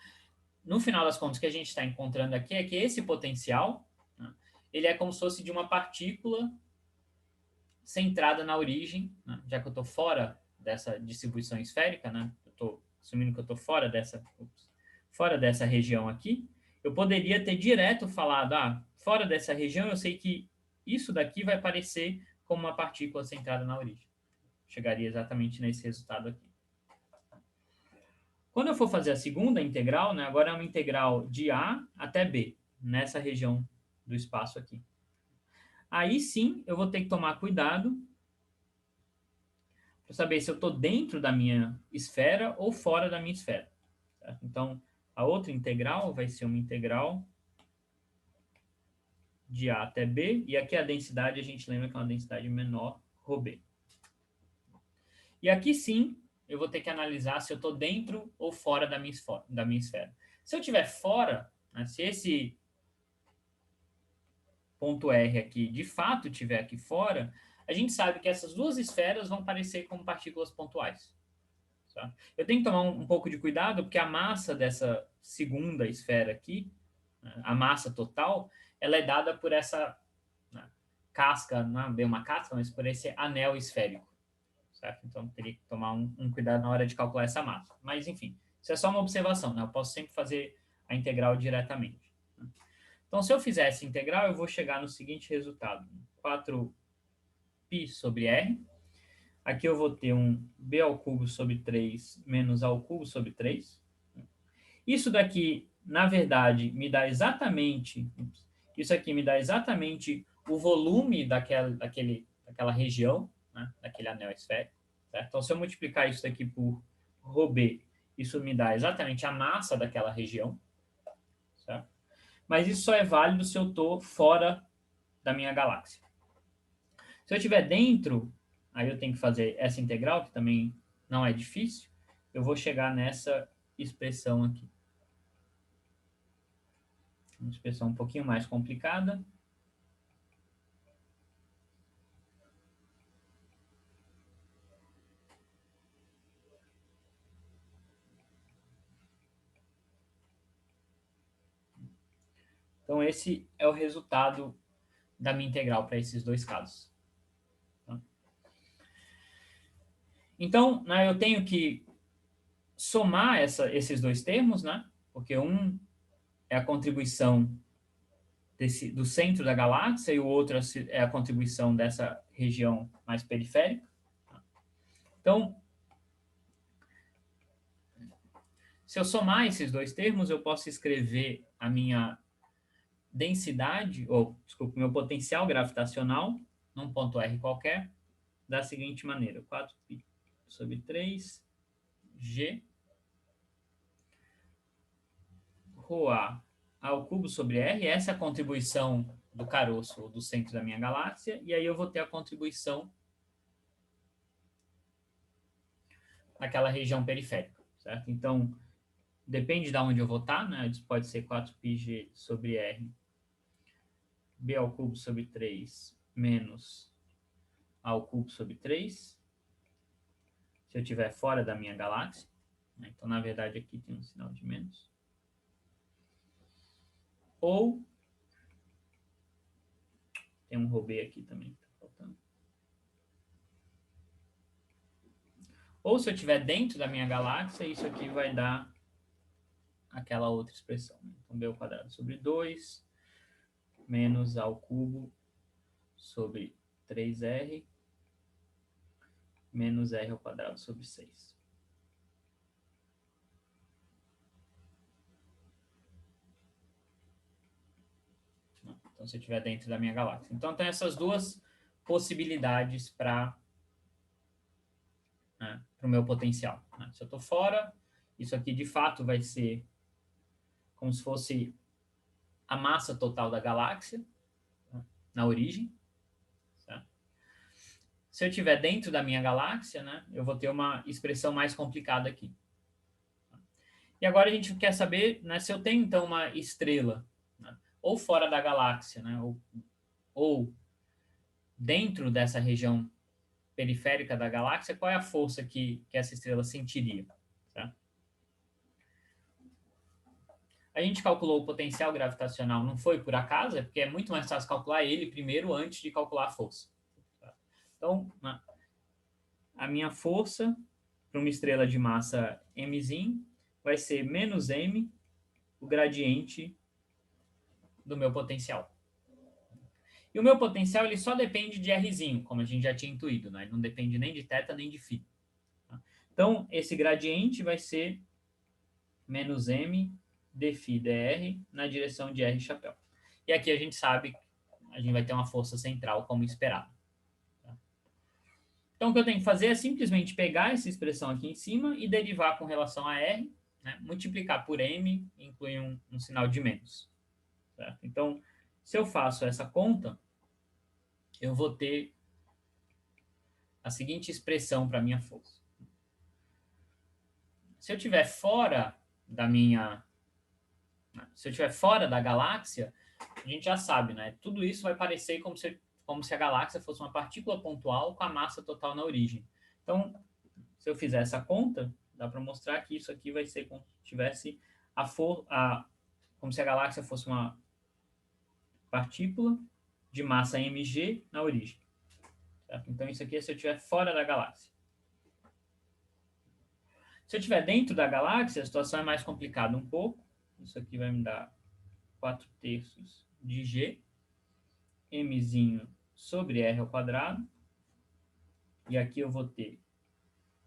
A: No final das contas, o que a gente está encontrando aqui é que esse potencial, ele é como se fosse de uma partícula centrada na origem, já que eu estou fora dessa distribuição esférica, eu estou assumindo que eu estou fora dessa região aqui, eu poderia ter direto falado, fora dessa região eu sei que isso daqui vai parecer como uma partícula centrada na origem. Chegaria exatamente nesse resultado aqui. Quando eu for fazer a segunda integral, agora é uma integral de A até B, nessa região do espaço aqui. Aí sim, eu vou ter que tomar cuidado para saber se eu estou dentro da minha esfera ou fora da minha esfera. Certo? Então, a outra integral vai ser uma integral de A até B, e aqui a densidade, a gente lembra que é uma densidade menor, ρB. E aqui sim, eu vou ter que analisar se eu estou dentro ou fora da minha esfera. Se eu estiver fora, se esse ponto R aqui de fato estiver aqui fora, a gente sabe que essas duas esferas vão parecer como partículas pontuais. Tá? Eu tenho que tomar um pouco de cuidado, porque a massa dessa segunda esfera aqui, a massa total, ela é dada por essa casca, não é bem uma casca, mas por esse anel esférico. Certo? Então, teria que tomar um cuidado na hora de calcular essa massa. Mas, enfim, isso é só uma observação, eu posso sempre fazer a integral diretamente. Então, se eu fizer essa integral, eu vou chegar no seguinte resultado. 4π sobre R. Aqui eu vou ter um B ao cubo sobre 3 menos A ao cubo sobre 3. Isso daqui, na verdade, me dá exatamente... Isso aqui me dá exatamente o volume daquela região, daquele anel esférico. Certo? Então, se eu multiplicar isso daqui por ρB, isso me dá exatamente a massa daquela região. Certo? Mas isso só é válido se eu estou fora da minha galáxia. Se eu estiver dentro, aí eu tenho que fazer essa integral, que também não é difícil, eu vou chegar nessa expressão aqui. Uma expressão um pouquinho mais complicada. Então, esse é o resultado da minha integral para esses dois casos. Então, eu tenho que somar esses dois termos, porque um é a contribuição do centro da galáxia e o outro é a contribuição dessa região mais periférica. Então, se eu somar esses dois termos, eu posso escrever a minha densidade, ou, desculpa, meu potencial gravitacional, num ponto R qualquer, da seguinte maneira: 4π sobre 3 G ρA ao cubo sobre R, essa é a contribuição do caroço do centro da minha galáxia, e aí eu vou ter a contribuição naquela região periférica, certo? Então, depende de onde eu vou estar, né? Isso pode ser 4πg sobre R, B ao cubo sobre 3 menos A ao cubo sobre 3, se eu estiver fora da minha galáxia, né? Então, na verdade, aqui tem um sinal de menos. Ou, tem um ρB aqui também, tá faltando. Ou se eu estiver dentro da minha galáxia, isso aqui vai dar aquela outra expressão. Então, B ao quadrado sobre 2 menos A ao cubo sobre 3R menos R ao quadrado sobre 6. Então, se eu estiver dentro da minha galáxia. Então, tem essas duas possibilidades para o meu potencial. Né? Se eu estou fora, isso aqui de fato vai ser como se fosse a massa total da galáxia, né? Na origem. Certo? Se eu estiver dentro da minha galáxia, né, eu vou ter uma expressão mais complicada aqui. E agora a gente quer saber, né, se eu tenho, então, uma estrela, né, ou fora da galáxia, né, ou dentro dessa região periférica da galáxia, qual é a força que essa estrela sentiria? Tá? A gente calculou o potencial gravitacional, não foi por acaso, é porque é muito mais fácil calcular ele primeiro antes de calcular a força. Tá? Então, a minha força para uma estrela de massa mzinho vai ser menos m, o gradiente do meu potencial. E o meu potencial ele só depende de Rzinho, como a gente já tinha intuído, né? Ele não depende nem de θ nem de φ. Tá? Então, esse gradiente vai ser menos m dφ dr na direção de R chapéu. E aqui a gente sabe que a gente vai ter uma força central como esperado. Tá? Então, o que eu tenho que fazer é simplesmente pegar essa expressão aqui em cima e derivar com relação a R, né? Multiplicar por m e incluir um sinal de menos. Certo? Então, se eu faço essa conta, eu vou ter a seguinte expressão para a minha força. Se eu estiver fora da minha... Se eu estiver fora da galáxia, a gente já sabe, né? Tudo isso vai parecer como se a galáxia fosse uma partícula pontual com a massa total na origem. Então, se eu fizer essa conta, dá para mostrar que isso aqui vai ser como se tivesse como se a galáxia fosse uma partícula de massa mg na origem. Certo? Então, isso aqui é se eu estiver fora da galáxia. Se eu estiver dentro da galáxia, a situação é mais complicada um pouco. Isso aqui vai me dar 4/3 de G, mzinho sobre R ao quadrado. E aqui eu vou ter,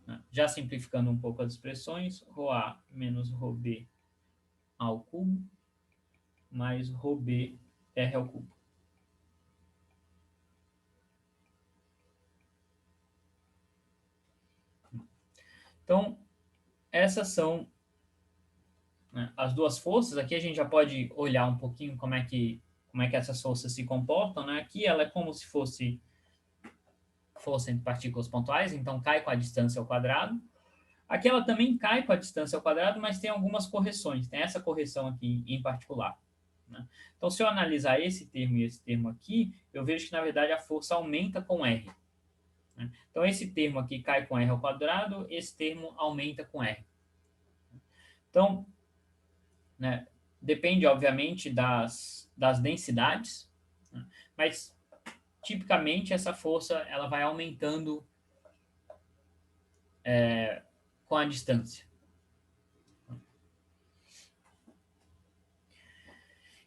A: né, já simplificando um pouco as expressões, ρA menos ρB ao cubo, mais ρB R ao cubo. Então, essas são, né, as duas forças. Aqui a gente já pode olhar um pouquinho como é que essas forças se comportam. Né? Aqui ela é como se fosse força entre partículas pontuais, então cai com a distância ao quadrado. Aqui ela também cai com a distância ao quadrado, mas tem algumas correções. Tem essa correção aqui em particular. Né? Então, se eu analisar esse termo e esse termo aqui, eu vejo que, na verdade, a força aumenta com R. Né? Então, esse termo aqui cai com R ao quadrado, esse termo aumenta com R. Então, né, depende, obviamente, das densidades, né? Mas, tipicamente, essa força ela vai aumentando com a distância.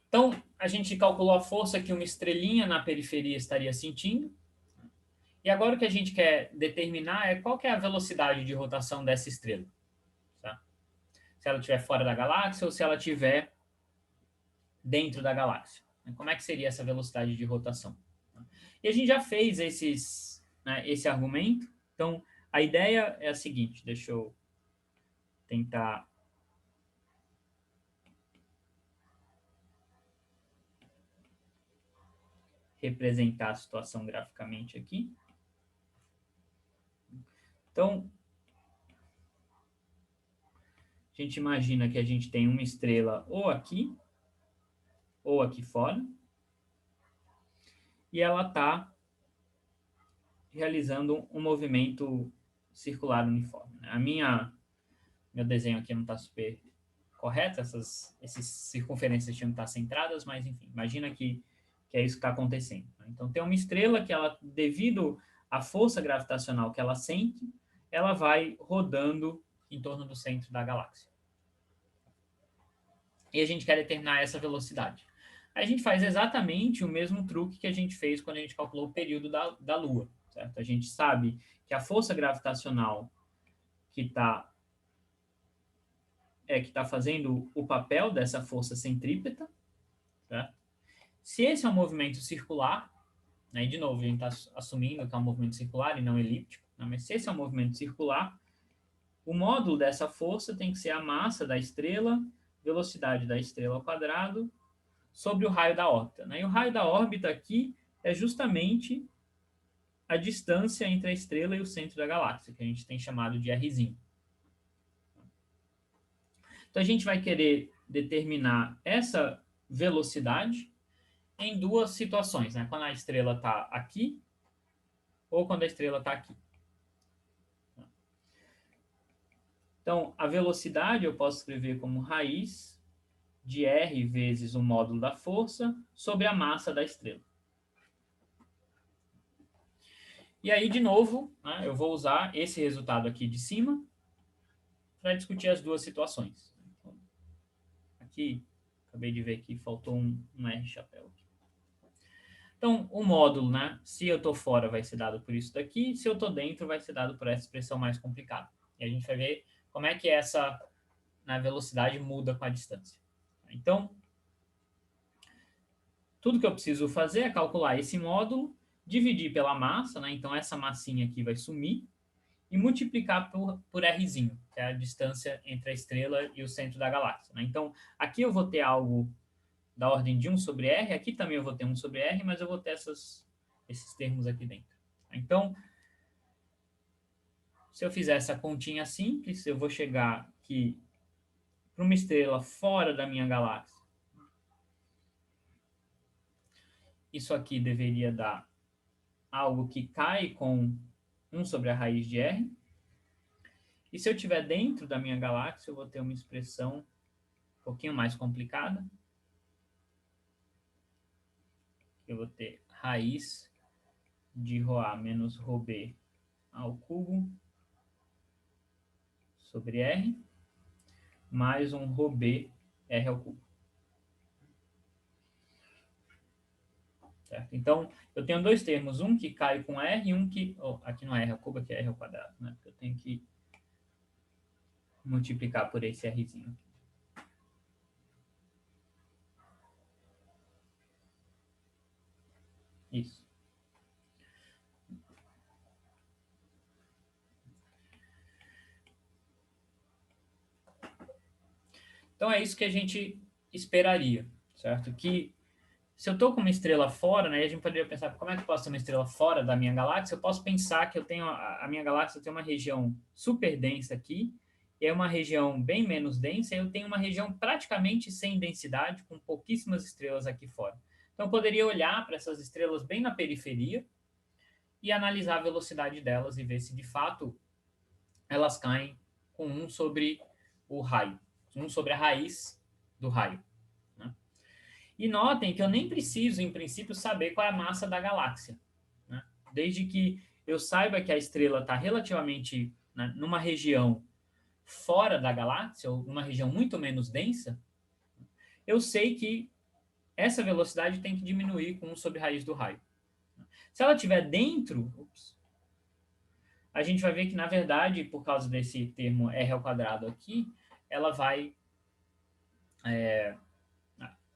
A: Então, a gente calculou a força que uma estrelinha na periferia estaria sentindo. E agora o que a gente quer determinar é qual que é a velocidade de rotação dessa estrela. Tá? Se ela estiver fora da galáxia ou se ela estiver dentro da galáxia. Como é que seria essa velocidade de rotação? E a gente já fez esse argumento. Então, a ideia é a seguinte, deixa eu tentar representar a situação graficamente aqui. Então, a gente imagina que a gente tem uma estrela ou aqui fora, e ela está realizando um movimento circular uniforme. Meu desenho aqui não está super correto, essas circunferências tinham que estar centradas, mas enfim, imagina que é isso que está acontecendo. Então tem uma estrela que ela, devido à força gravitacional que ela sente, ela vai rodando em torno do centro da galáxia. E a gente quer determinar essa velocidade. Aí a gente faz exatamente o mesmo truque que a gente fez quando a gente calculou o período da Lua. Certo? A gente sabe que a força gravitacional que está fazendo o papel dessa força centrípeta, certo? Se esse é um movimento circular, né, e de novo, a gente está assumindo que é um movimento circular e não elíptico, né, mas se esse é um movimento circular, o módulo dessa força tem que ser a massa da estrela, velocidade da estrela ao quadrado, sobre o raio da órbita. Né? E o raio da órbita aqui é justamente a distância entre a estrela e o centro da galáxia, que a gente tem chamado de Rzinho. Então a gente vai querer determinar essa velocidade em duas situações, né? Quando a estrela está aqui ou quando a estrela está aqui. Então, a velocidade eu posso escrever como raiz de R vezes o módulo da força sobre a massa da estrela. E aí, de novo, né, eu vou usar esse resultado aqui de cima para discutir as duas situações. Então, aqui, acabei de ver que faltou um R chapéu aqui. Então, o módulo, né? Se eu estou fora, vai ser dado por isso daqui. Se eu estou dentro, vai ser dado por essa expressão mais complicada. E a gente vai ver como é que essa velocidade muda com a distância. Então, tudo que eu preciso fazer é calcular esse módulo, dividir pela massa, né? Então, essa massinha aqui vai sumir, e multiplicar por Rzinho, que é a distância entre a estrela e o centro da galáxia. Né? Então, aqui eu vou ter algo da ordem de 1 sobre R, aqui também eu vou ter 1 sobre R, mas eu vou ter esses termos aqui dentro. Então, se eu fizer essa continha simples, eu vou chegar aqui para uma estrela fora da minha galáxia. Isso aqui deveria dar algo que cai com 1 sobre a raiz de R. E se eu estiver dentro da minha galáxia, eu vou ter uma expressão um pouquinho mais complicada. Eu vou ter raiz de ρA menos ρB ao cubo sobre R, mais um ρB R ao cubo. Certo? Então, eu tenho dois termos, um que cai com R e um que... Oh, aqui não é R ao cubo, aqui é R ao quadrado, né? Porque eu tenho que multiplicar por esse Rzinho. Isso. Então, é isso que a gente esperaria, certo? Que se eu estou com uma estrela fora, né, a gente poderia pensar, como é que eu posso ter uma estrela fora da minha galáxia? Eu posso pensar que eu tenho a minha galáxia tem uma região super densa aqui, e é uma região bem menos densa, e eu tenho uma região praticamente sem densidade, com pouquíssimas estrelas aqui fora. Então, eu poderia olhar para essas estrelas bem na periferia e analisar a velocidade delas e ver se, de fato, elas caem com 1 sobre o raio, 1 sobre a raiz do raio. Né? E notem que eu nem preciso, em princípio, saber qual é a massa da galáxia. Né? Desde que eu saiba que a estrela está relativamente, né, numa região fora da galáxia, ou numa região muito menos densa, eu sei que essa velocidade tem que diminuir com 1 sobre a raiz do raio. Se ela estiver dentro, a gente vai ver que, na verdade, por causa desse termo R ao quadrado aqui, ela vai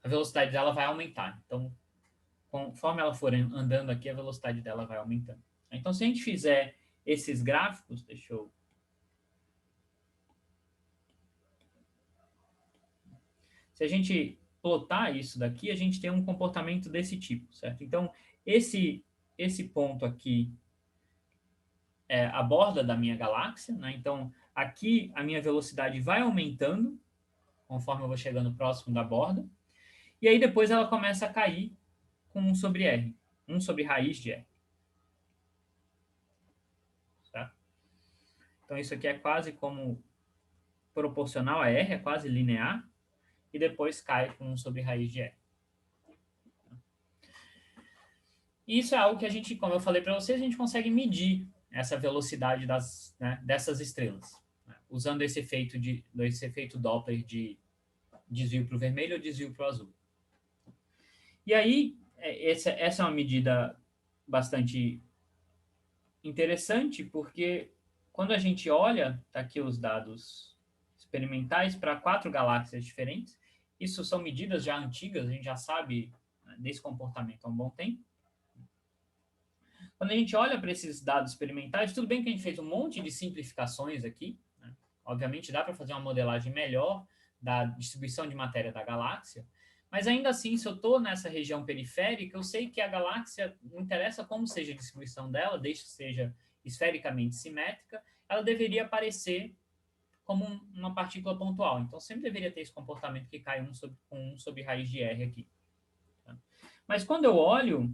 A: a velocidade dela vai aumentar. Então, conforme ela for andando aqui, a velocidade dela vai aumentando. Então, se a gente fizer esses gráficos, deixa eu... Se a gente plotar isso daqui, a gente tem um comportamento desse tipo, certo? Então, esse ponto aqui é a borda da minha galáxia, né? Então, aqui a minha velocidade vai aumentando conforme eu vou chegando próximo da borda, e aí depois ela começa a cair com 1 sobre R, 1 sobre raiz de R. Tá? Então, isso aqui é quase como proporcional a R, é quase linear, e depois cai com 1 sobre raiz de R. E isso é algo que a gente, como eu falei para vocês, a gente consegue medir essa velocidade dessas estrelas, né? Usando esse efeito Doppler de desvio para o vermelho ou desvio para o azul. E aí, essa é uma medida bastante interessante, porque quando a gente olha, tá aqui os dados experimentais para 4 galáxias diferentes, isso são medidas já antigas, a gente já sabe, né, desse comportamento há um bom tempo. Quando a gente olha para esses dados experimentais, tudo bem que a gente fez um monte de simplificações aqui, né? Obviamente dá para fazer uma modelagem melhor da distribuição de matéria da galáxia, mas ainda assim, se eu estou nessa região periférica, eu sei que a galáxia, não interessa como seja a distribuição dela, desde que seja esfericamente simétrica, ela deveria aparecer como uma partícula pontual. Então, sempre deveria ter esse comportamento que cai com 1 sobre raiz de R aqui. Tá? Mas quando eu olho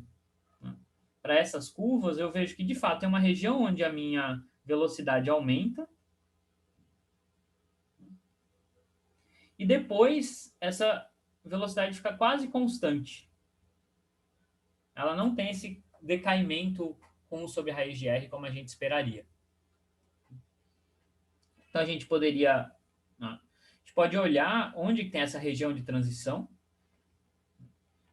A: para essas curvas, eu vejo que, de fato, tem uma região onde a minha velocidade aumenta, e depois essa velocidade fica quase constante. Ela não tem esse decaimento com 1 sobre a raiz de R como a gente esperaria. Então, a gente poderia... A gente pode olhar onde tem essa região de transição,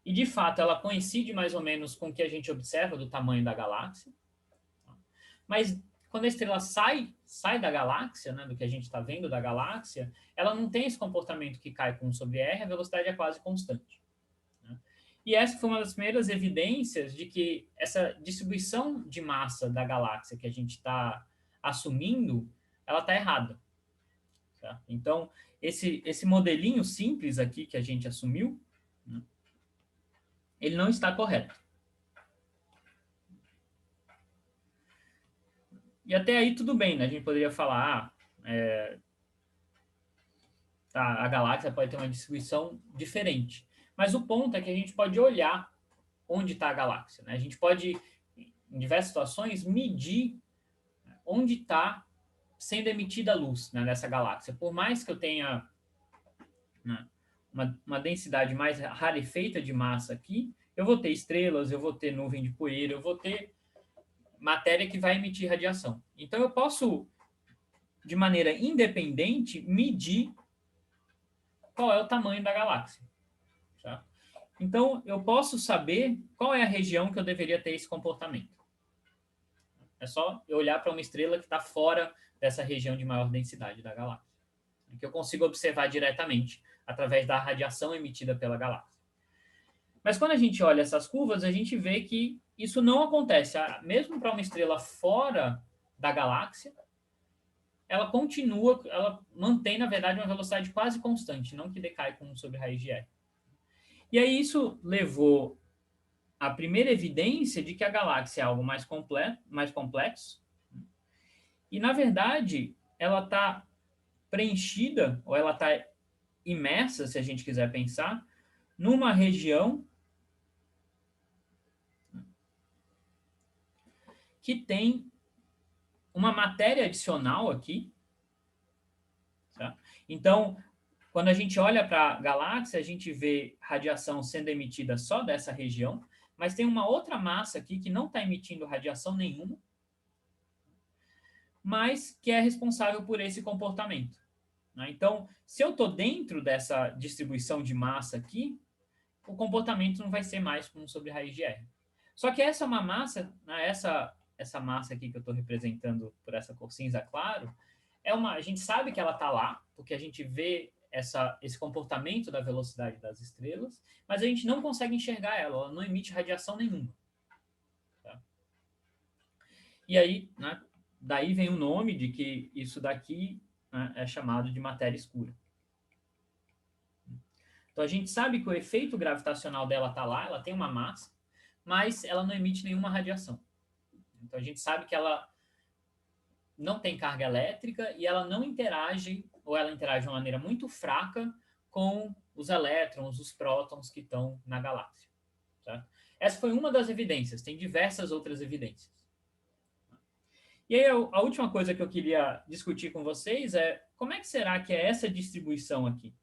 A: e, de fato, ela coincide mais ou menos com o que a gente observa do tamanho da galáxia. Mas quando a estrela sai da galáxia, né, do que a gente está vendo da galáxia, ela não tem esse comportamento que cai com 1 sobre R, a velocidade é quase constante. Né? E essa foi uma das primeiras evidências de que essa distribuição de massa da galáxia que a gente está assumindo, ela está errada. Tá? Então, esse modelinho simples aqui que a gente assumiu, né, ele não está correto. E até aí tudo bem, né? A gente poderia falar, tá, a galáxia pode ter uma distribuição diferente. Mas o ponto é que a gente pode olhar onde está a galáxia, né? A gente pode, em diversas situações, medir onde está sendo emitida a luz, né, nessa galáxia. Por mais que eu tenha, né, uma densidade mais rarefeita de massa aqui, eu vou ter estrelas, eu vou ter nuvem de poeira, eu vou ter matéria que vai emitir radiação. Então, eu posso, de maneira independente, medir qual é o tamanho da galáxia. Tá? Então, eu posso saber qual é a região que eu deveria ter esse comportamento. É só eu olhar para uma estrela que está fora dessa região de maior densidade da galáxia, que eu consigo observar diretamente através da radiação emitida pela galáxia. Mas quando a gente olha essas curvas, a gente vê que isso não acontece. Mesmo para uma estrela fora da galáxia, ela mantém, na verdade, uma velocidade quase constante, não que decai com 1 sobre raiz de R. E aí isso levou à primeira evidência de que a galáxia é algo mais complexo, e, na verdade, ela está preenchida, ou ela está imersa, se a gente quiser pensar, numa região que tem uma matéria adicional aqui. Tá? Então, quando a gente olha para a galáxia, a gente vê radiação sendo emitida só dessa região, mas tem uma outra massa aqui que não está emitindo radiação nenhuma, mas que é responsável por esse comportamento. Né? Então, se eu estou dentro dessa distribuição de massa aqui, o comportamento não vai ser mais com 1 sobre raiz de R. Só que essa é uma massa, né, essa massa aqui que eu estou representando por essa cor cinza claro, a gente sabe que ela está lá, porque a gente vê esse comportamento da velocidade das estrelas, mas a gente não consegue enxergar ela não emite radiação nenhuma. Tá? E aí, né, daí vem o nome de que isso daqui, né, é chamado de matéria escura. Então a gente sabe que o efeito gravitacional dela está lá, ela tem uma massa, mas ela não emite nenhuma radiação. Então a gente sabe que ela não tem carga elétrica e ela não interage, ou ela interage de uma maneira muito fraca com os elétrons, os prótons que estão na galáxia. Tá? Essa foi uma das evidências, tem diversas outras evidências. E aí a última coisa que eu queria discutir com vocês é como é que será que é essa distribuição aqui?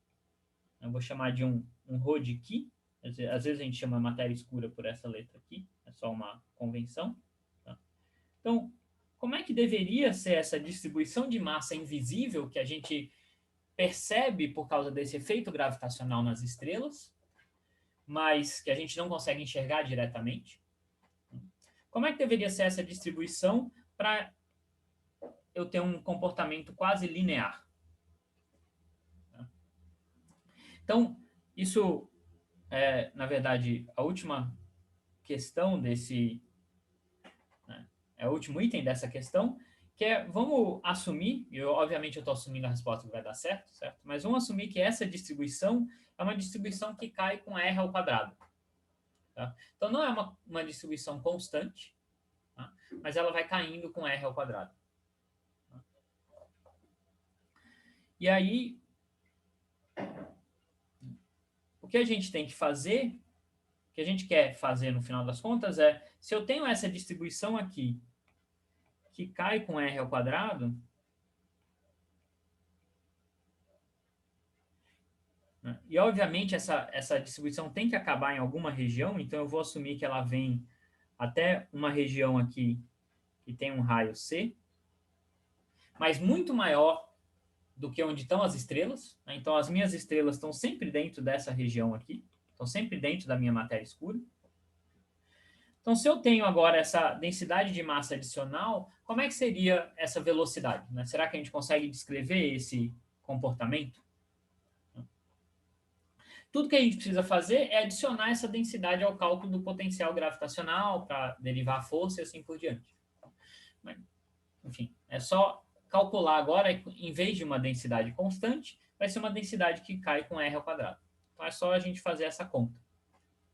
A: Eu vou chamar de um Rho key, às vezes a gente chama matéria escura por essa letra aqui, é só uma convenção. Tá? Então, como é que deveria ser essa distribuição de massa invisível que a gente percebe por causa desse efeito gravitacional nas estrelas, mas que a gente não consegue enxergar diretamente? Como é que deveria ser essa distribuição para eu ter um comportamento quase linear? Então, isso é, na verdade, a última questão desse... Né, é o último item dessa questão, que é, vamos assumir, e obviamente eu estou assumindo a resposta que vai dar certo, certo? Mas vamos assumir que essa distribuição é uma distribuição que cai com R ao quadrado. Tá? Então, não é uma distribuição constante, tá? Mas ela vai caindo com R ao quadrado. Tá? E aí, o que a gente tem que fazer, o que a gente quer fazer no final das contas é, se eu tenho essa distribuição aqui, que cai com R ao quadrado, né, e obviamente essa distribuição tem que acabar em alguma região, então eu vou assumir que ela vem até uma região aqui que tem um raio C, mas muito maior do que onde estão as estrelas, né? Então as minhas estrelas estão sempre dentro dessa região aqui, estão sempre dentro da minha matéria escura. Então, se eu tenho agora essa densidade de massa adicional, como é que seria essa velocidade? Né? Será que a gente consegue descrever esse comportamento? Tudo que a gente precisa fazer é adicionar essa densidade ao cálculo do potencial gravitacional para derivar a força e assim por diante. Mas, enfim, é só calcular agora, em vez de uma densidade constante, vai ser uma densidade que cai com R ao quadrado. Então, é só a gente fazer essa conta.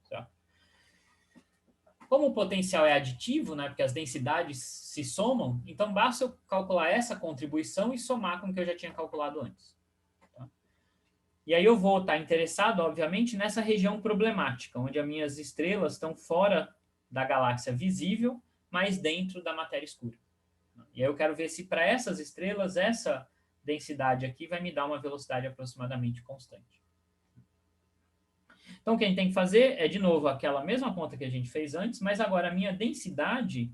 A: Tá? Como o potencial é aditivo, né, porque as densidades se somam, então basta eu calcular essa contribuição e somar com o que eu já tinha calculado antes. Tá? E aí eu vou estar interessado, obviamente, nessa região problemática, onde as minhas estrelas estão fora da galáxia visível, mas dentro da matéria escura. E aí eu quero ver se para essas estrelas, essa densidade aqui vai me dar uma velocidade aproximadamente constante. Então, o que a gente tem que fazer é, de novo, aquela mesma conta que a gente fez antes, mas agora a minha densidade,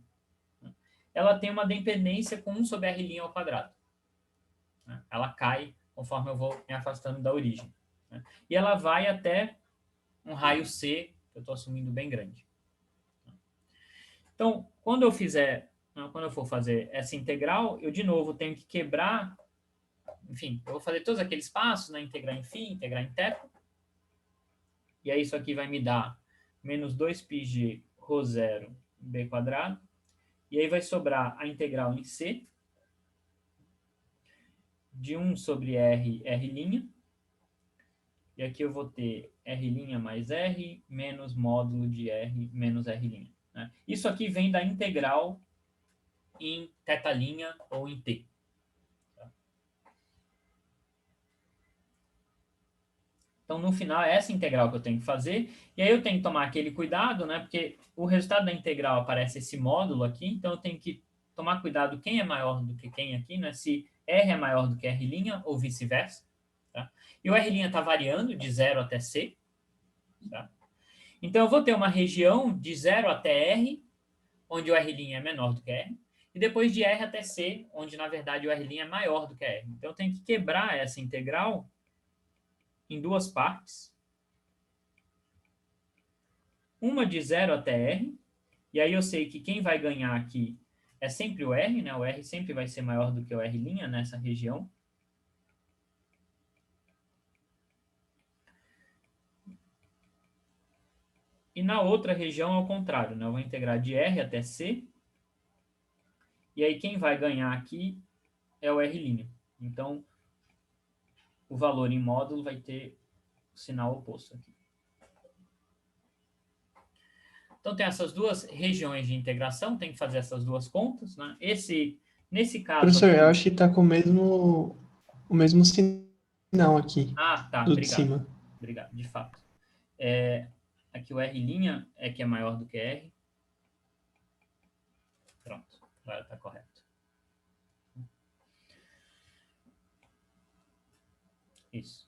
A: ela tem uma dependência com 1 sobre R' ao quadrado. Ela cai conforme eu vou me afastando da origem. E ela vai até um raio C, que eu estou assumindo bem grande. Então, quando eu for fazer essa integral, eu, de novo, tenho que quebrar, enfim, eu vou fazer todos aqueles passos, né? Integrar em φ, integrar em θ. E aí isso aqui vai me dar menos 2πg ρ0 b quadrado. E aí vai sobrar a integral em C de 1 sobre R'. E aqui eu vou ter R' mais R menos módulo de R menos R'. Né? Isso aqui vem da integral em θ' ou em T. Então, no final, é essa integral que eu tenho que fazer. E aí eu tenho que tomar aquele cuidado, né? Porque o resultado da integral aparece esse módulo aqui. Então, eu tenho que tomar cuidado quem é maior do que quem aqui, né? Se R é maior do que R' ou vice-versa. Tá? E o R' está variando de 0 até C. Tá? Então, eu vou ter uma região de 0 até R, onde o R' é menor do que R. E depois de R até C, onde, na verdade, o R' é maior do que R. Então, eu tenho que quebrar essa integral em duas partes. Uma de 0 até R, e aí eu sei que quem vai ganhar aqui é sempre o R, né? O R sempre vai ser maior do que o R' nessa região. E na outra região, ao contrário, né? Eu vou integrar de R até C. E aí, quem vai ganhar aqui é o R'. Então, o valor em módulo vai ter o sinal oposto aqui. Então, tem essas duas regiões de integração, tem que fazer essas duas contas, né? Nesse caso
B: Professor, eu
A: aqui...
B: acho que tá com o mesmo sinal aqui,
A: Ah, tá,
B: do de
A: obrigado.
B: cima.
A: Obrigado, de fato. Aqui o R' é que é maior do que R. Pronto, agora está correto. Isso.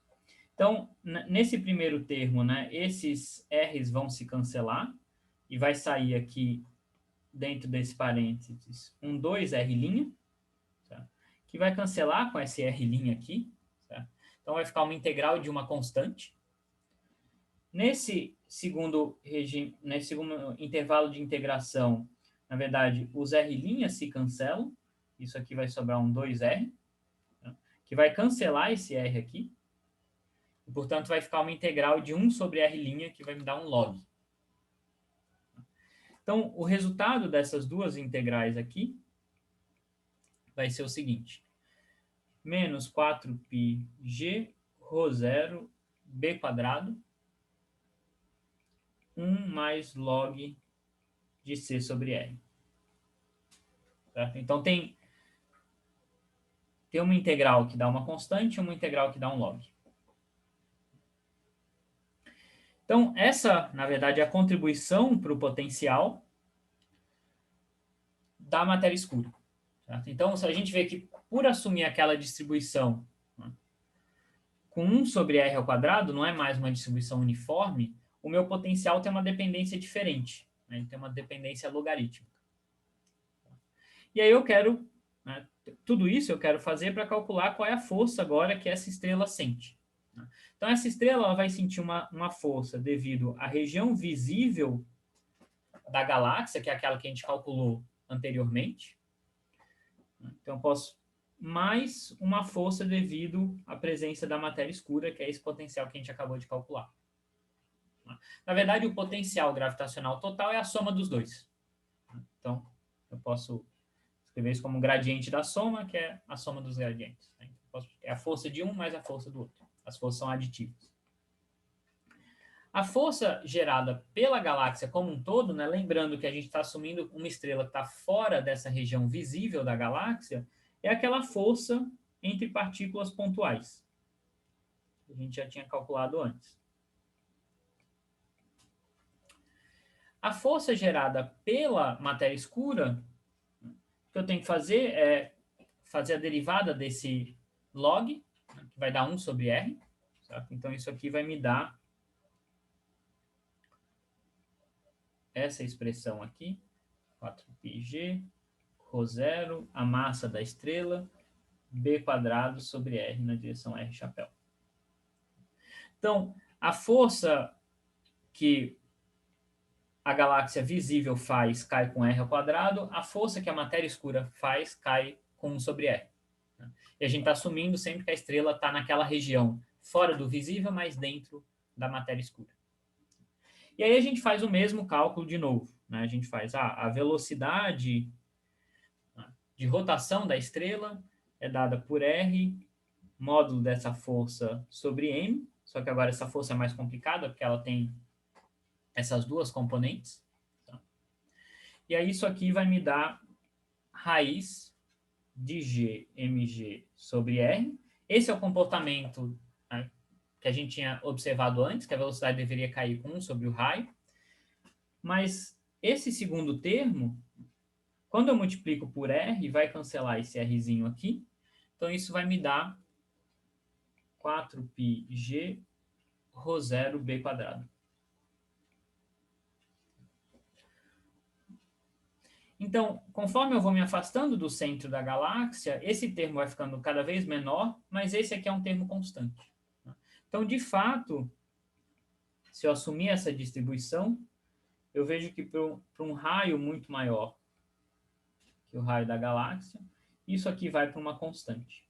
A: Então, nesse primeiro termo, né, esses R's vão se cancelar e vai sair aqui, dentro desse parênteses, um 2R', tá? Que vai cancelar com esse R' aqui. Tá? Então, vai ficar uma integral de uma constante. Nesse segundo intervalo de integração, na verdade, os R' se cancelam. Isso aqui vai sobrar um 2R, tá? Que vai cancelar esse R aqui. E, portanto, vai ficar uma integral de 1 sobre R', que vai me dar um log. Então, o resultado dessas duas integrais aqui vai ser o seguinte. Menos 4πg ρ0 b quadrado 1 mais log de C sobre R. Certo? Então, tem uma integral que dá uma constante e uma integral que dá um log. Então, essa, na verdade, é a contribuição para o potencial da matéria escura. Certo? Então, se a gente vê que, por assumir aquela distribuição, né, com 1 sobre R ao quadrado, não é mais uma distribuição uniforme, o meu potencial tem uma dependência diferente. Né? Ele tem uma dependência logarítmica. E aí eu quero, né, tudo isso eu quero fazer para calcular qual é a força agora que essa estrela sente. Né? Então, essa estrela ela vai sentir uma força devido à região visível da galáxia, que é aquela que a gente calculou anteriormente. Então, eu posso mais uma força devido à presença da matéria escura, que é esse potencial que a gente acabou de calcular. Na verdade, o potencial gravitacional total é a soma dos dois. Então, eu posso escrever isso como gradiente da soma, que é a soma dos gradientes. É a força de um mais a força do outro. As forças são aditivas. A força gerada pela galáxia como um todo, né, lembrando que a gente está assumindo uma estrela que está fora dessa região visível da galáxia, é aquela força entre partículas pontuais. Que a gente já tinha calculado antes. A força gerada pela matéria escura, o que eu tenho que fazer é fazer a derivada desse log, né, que vai dar 1 sobre R. Certo? Então, isso aqui vai me dar essa expressão aqui, 4πg, ρ0, a massa da estrela, b quadrado sobre R na direção R chapéu. Então, a força que a galáxia visível faz cai com R ao quadrado, a força que a matéria escura faz cai com 1 sobre R. E a gente está assumindo sempre que a estrela está naquela região fora do visível, mas dentro da matéria escura. E aí a gente faz o mesmo cálculo de novo. Né? A gente faz a velocidade de rotação da estrela é dada por R, módulo dessa força sobre M, só que agora essa força é mais complicada, porque ela tem essas duas componentes. Tá? E aí isso aqui vai me dar raiz de G mg sobre R. Esse é o comportamento, né, que a gente tinha observado antes, que a velocidade deveria cair com 1 sobre o raio. Mas esse segundo termo, quando eu multiplico por R, vai cancelar esse Rzinho aqui. Então, isso vai me dar 4πg ρ0 b quadrado. Então, conforme eu vou me afastando do centro da galáxia, esse termo vai ficando cada vez menor, mas esse aqui é um termo constante. Então, de fato, se eu assumir essa distribuição, eu vejo que para um raio muito maior que o raio da galáxia, isso aqui vai para uma constante.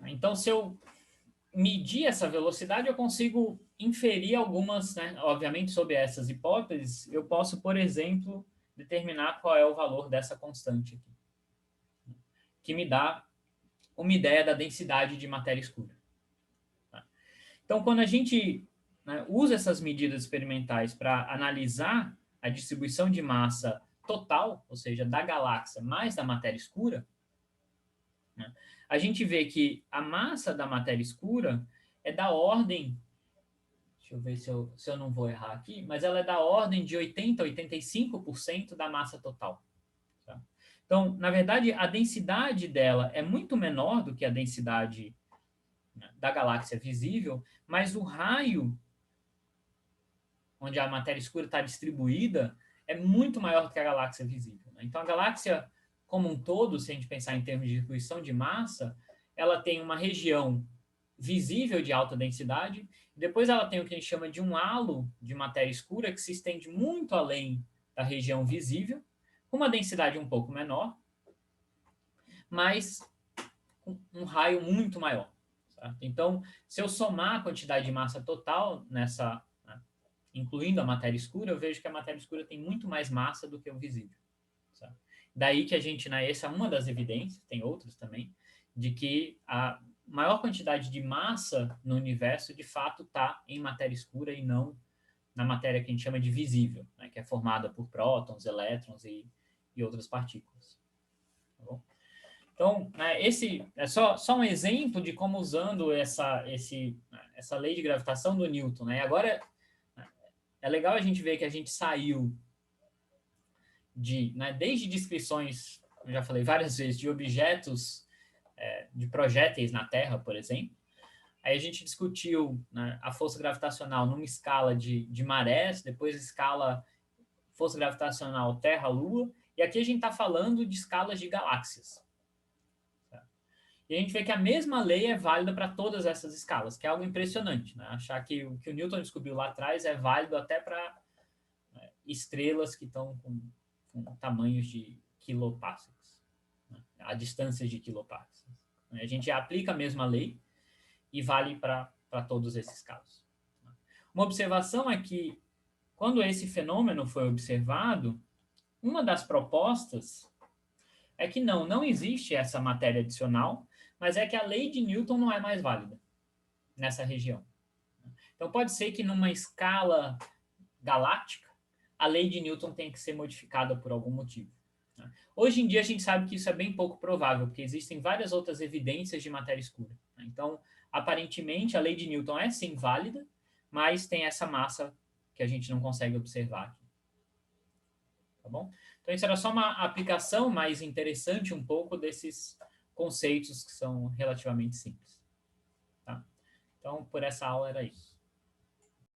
A: Então, se eu medir essa velocidade, eu consigo inferir algumas, né? Obviamente, sobre essas hipóteses, eu posso, por exemplo, determinar qual é o valor dessa constante aqui, que me dá uma ideia da densidade de matéria escura. Tá? Então, quando a gente, né, usa essas medidas experimentais para analisar a distribuição de massa total, ou seja, da galáxia mais da matéria escura, né, a gente vê que a massa da matéria escura é da ordem, deixa eu ver se eu não vou errar aqui, mas ela é da ordem de 80% a 85% da massa total. Tá? Então, na verdade, a densidade dela é muito menor do que a densidade, né, da galáxia visível, mas o raio onde a matéria escura está distribuída é muito maior do que a galáxia visível. Né? Então, a galáxia como um todo, se a gente pensar em termos de distribuição de massa, ela tem uma região visível de alta densidade, depois ela tem o que a gente chama de um halo de matéria escura que se estende muito além da região visível, com uma densidade um pouco menor, mas um raio muito maior. Certo? Então, se eu somar a quantidade de massa total nessa, né, incluindo a matéria escura, eu vejo que a matéria escura tem muito mais massa do que o visível. Certo? Daí que a gente, né, essa é uma das evidências, tem outras também, de que a maior quantidade de massa no universo, de fato, está em matéria escura e não na matéria que a gente chama de visível, né, que é formada por prótons, elétrons e outras partículas. Tá bom? Então, né, esse é só um exemplo de como usando essa lei de gravitação do Newton. Né? E agora, é legal a gente ver que a gente saiu né, desde descrições, eu já falei várias vezes, de objetos, de projéteis na Terra, por exemplo. Aí a gente discutiu, né, a força gravitacional numa escala de marés, depois escala força gravitacional Terra-Lua, e aqui a gente está falando de escalas de galáxias. Certo? E a gente vê que a mesma lei é válida para todas essas escalas, que é algo impressionante. Né? Achar que o que o Newton descobriu lá atrás é válido até para, né, estrelas que estão com tamanhos de quilopascals, né? A distâncias de quilopascals. A gente aplica a mesma lei e vale para todos esses casos. Uma observação é que, quando esse fenômeno foi observado, uma das propostas é que não existe essa matéria adicional, mas é que a lei de Newton não é mais válida nessa região. Então, pode ser que numa escala galáctica, a lei de Newton tenha que ser modificada por algum motivo. Hoje em dia, a gente sabe que isso é bem pouco provável, porque existem várias outras evidências de matéria escura. Então, aparentemente, a lei de Newton é sim válida, mas tem essa massa que a gente não consegue observar aqui. Tá bom? Então, isso era só uma aplicação mais interessante um pouco desses conceitos que são relativamente simples. Tá? Então, por essa aula era isso.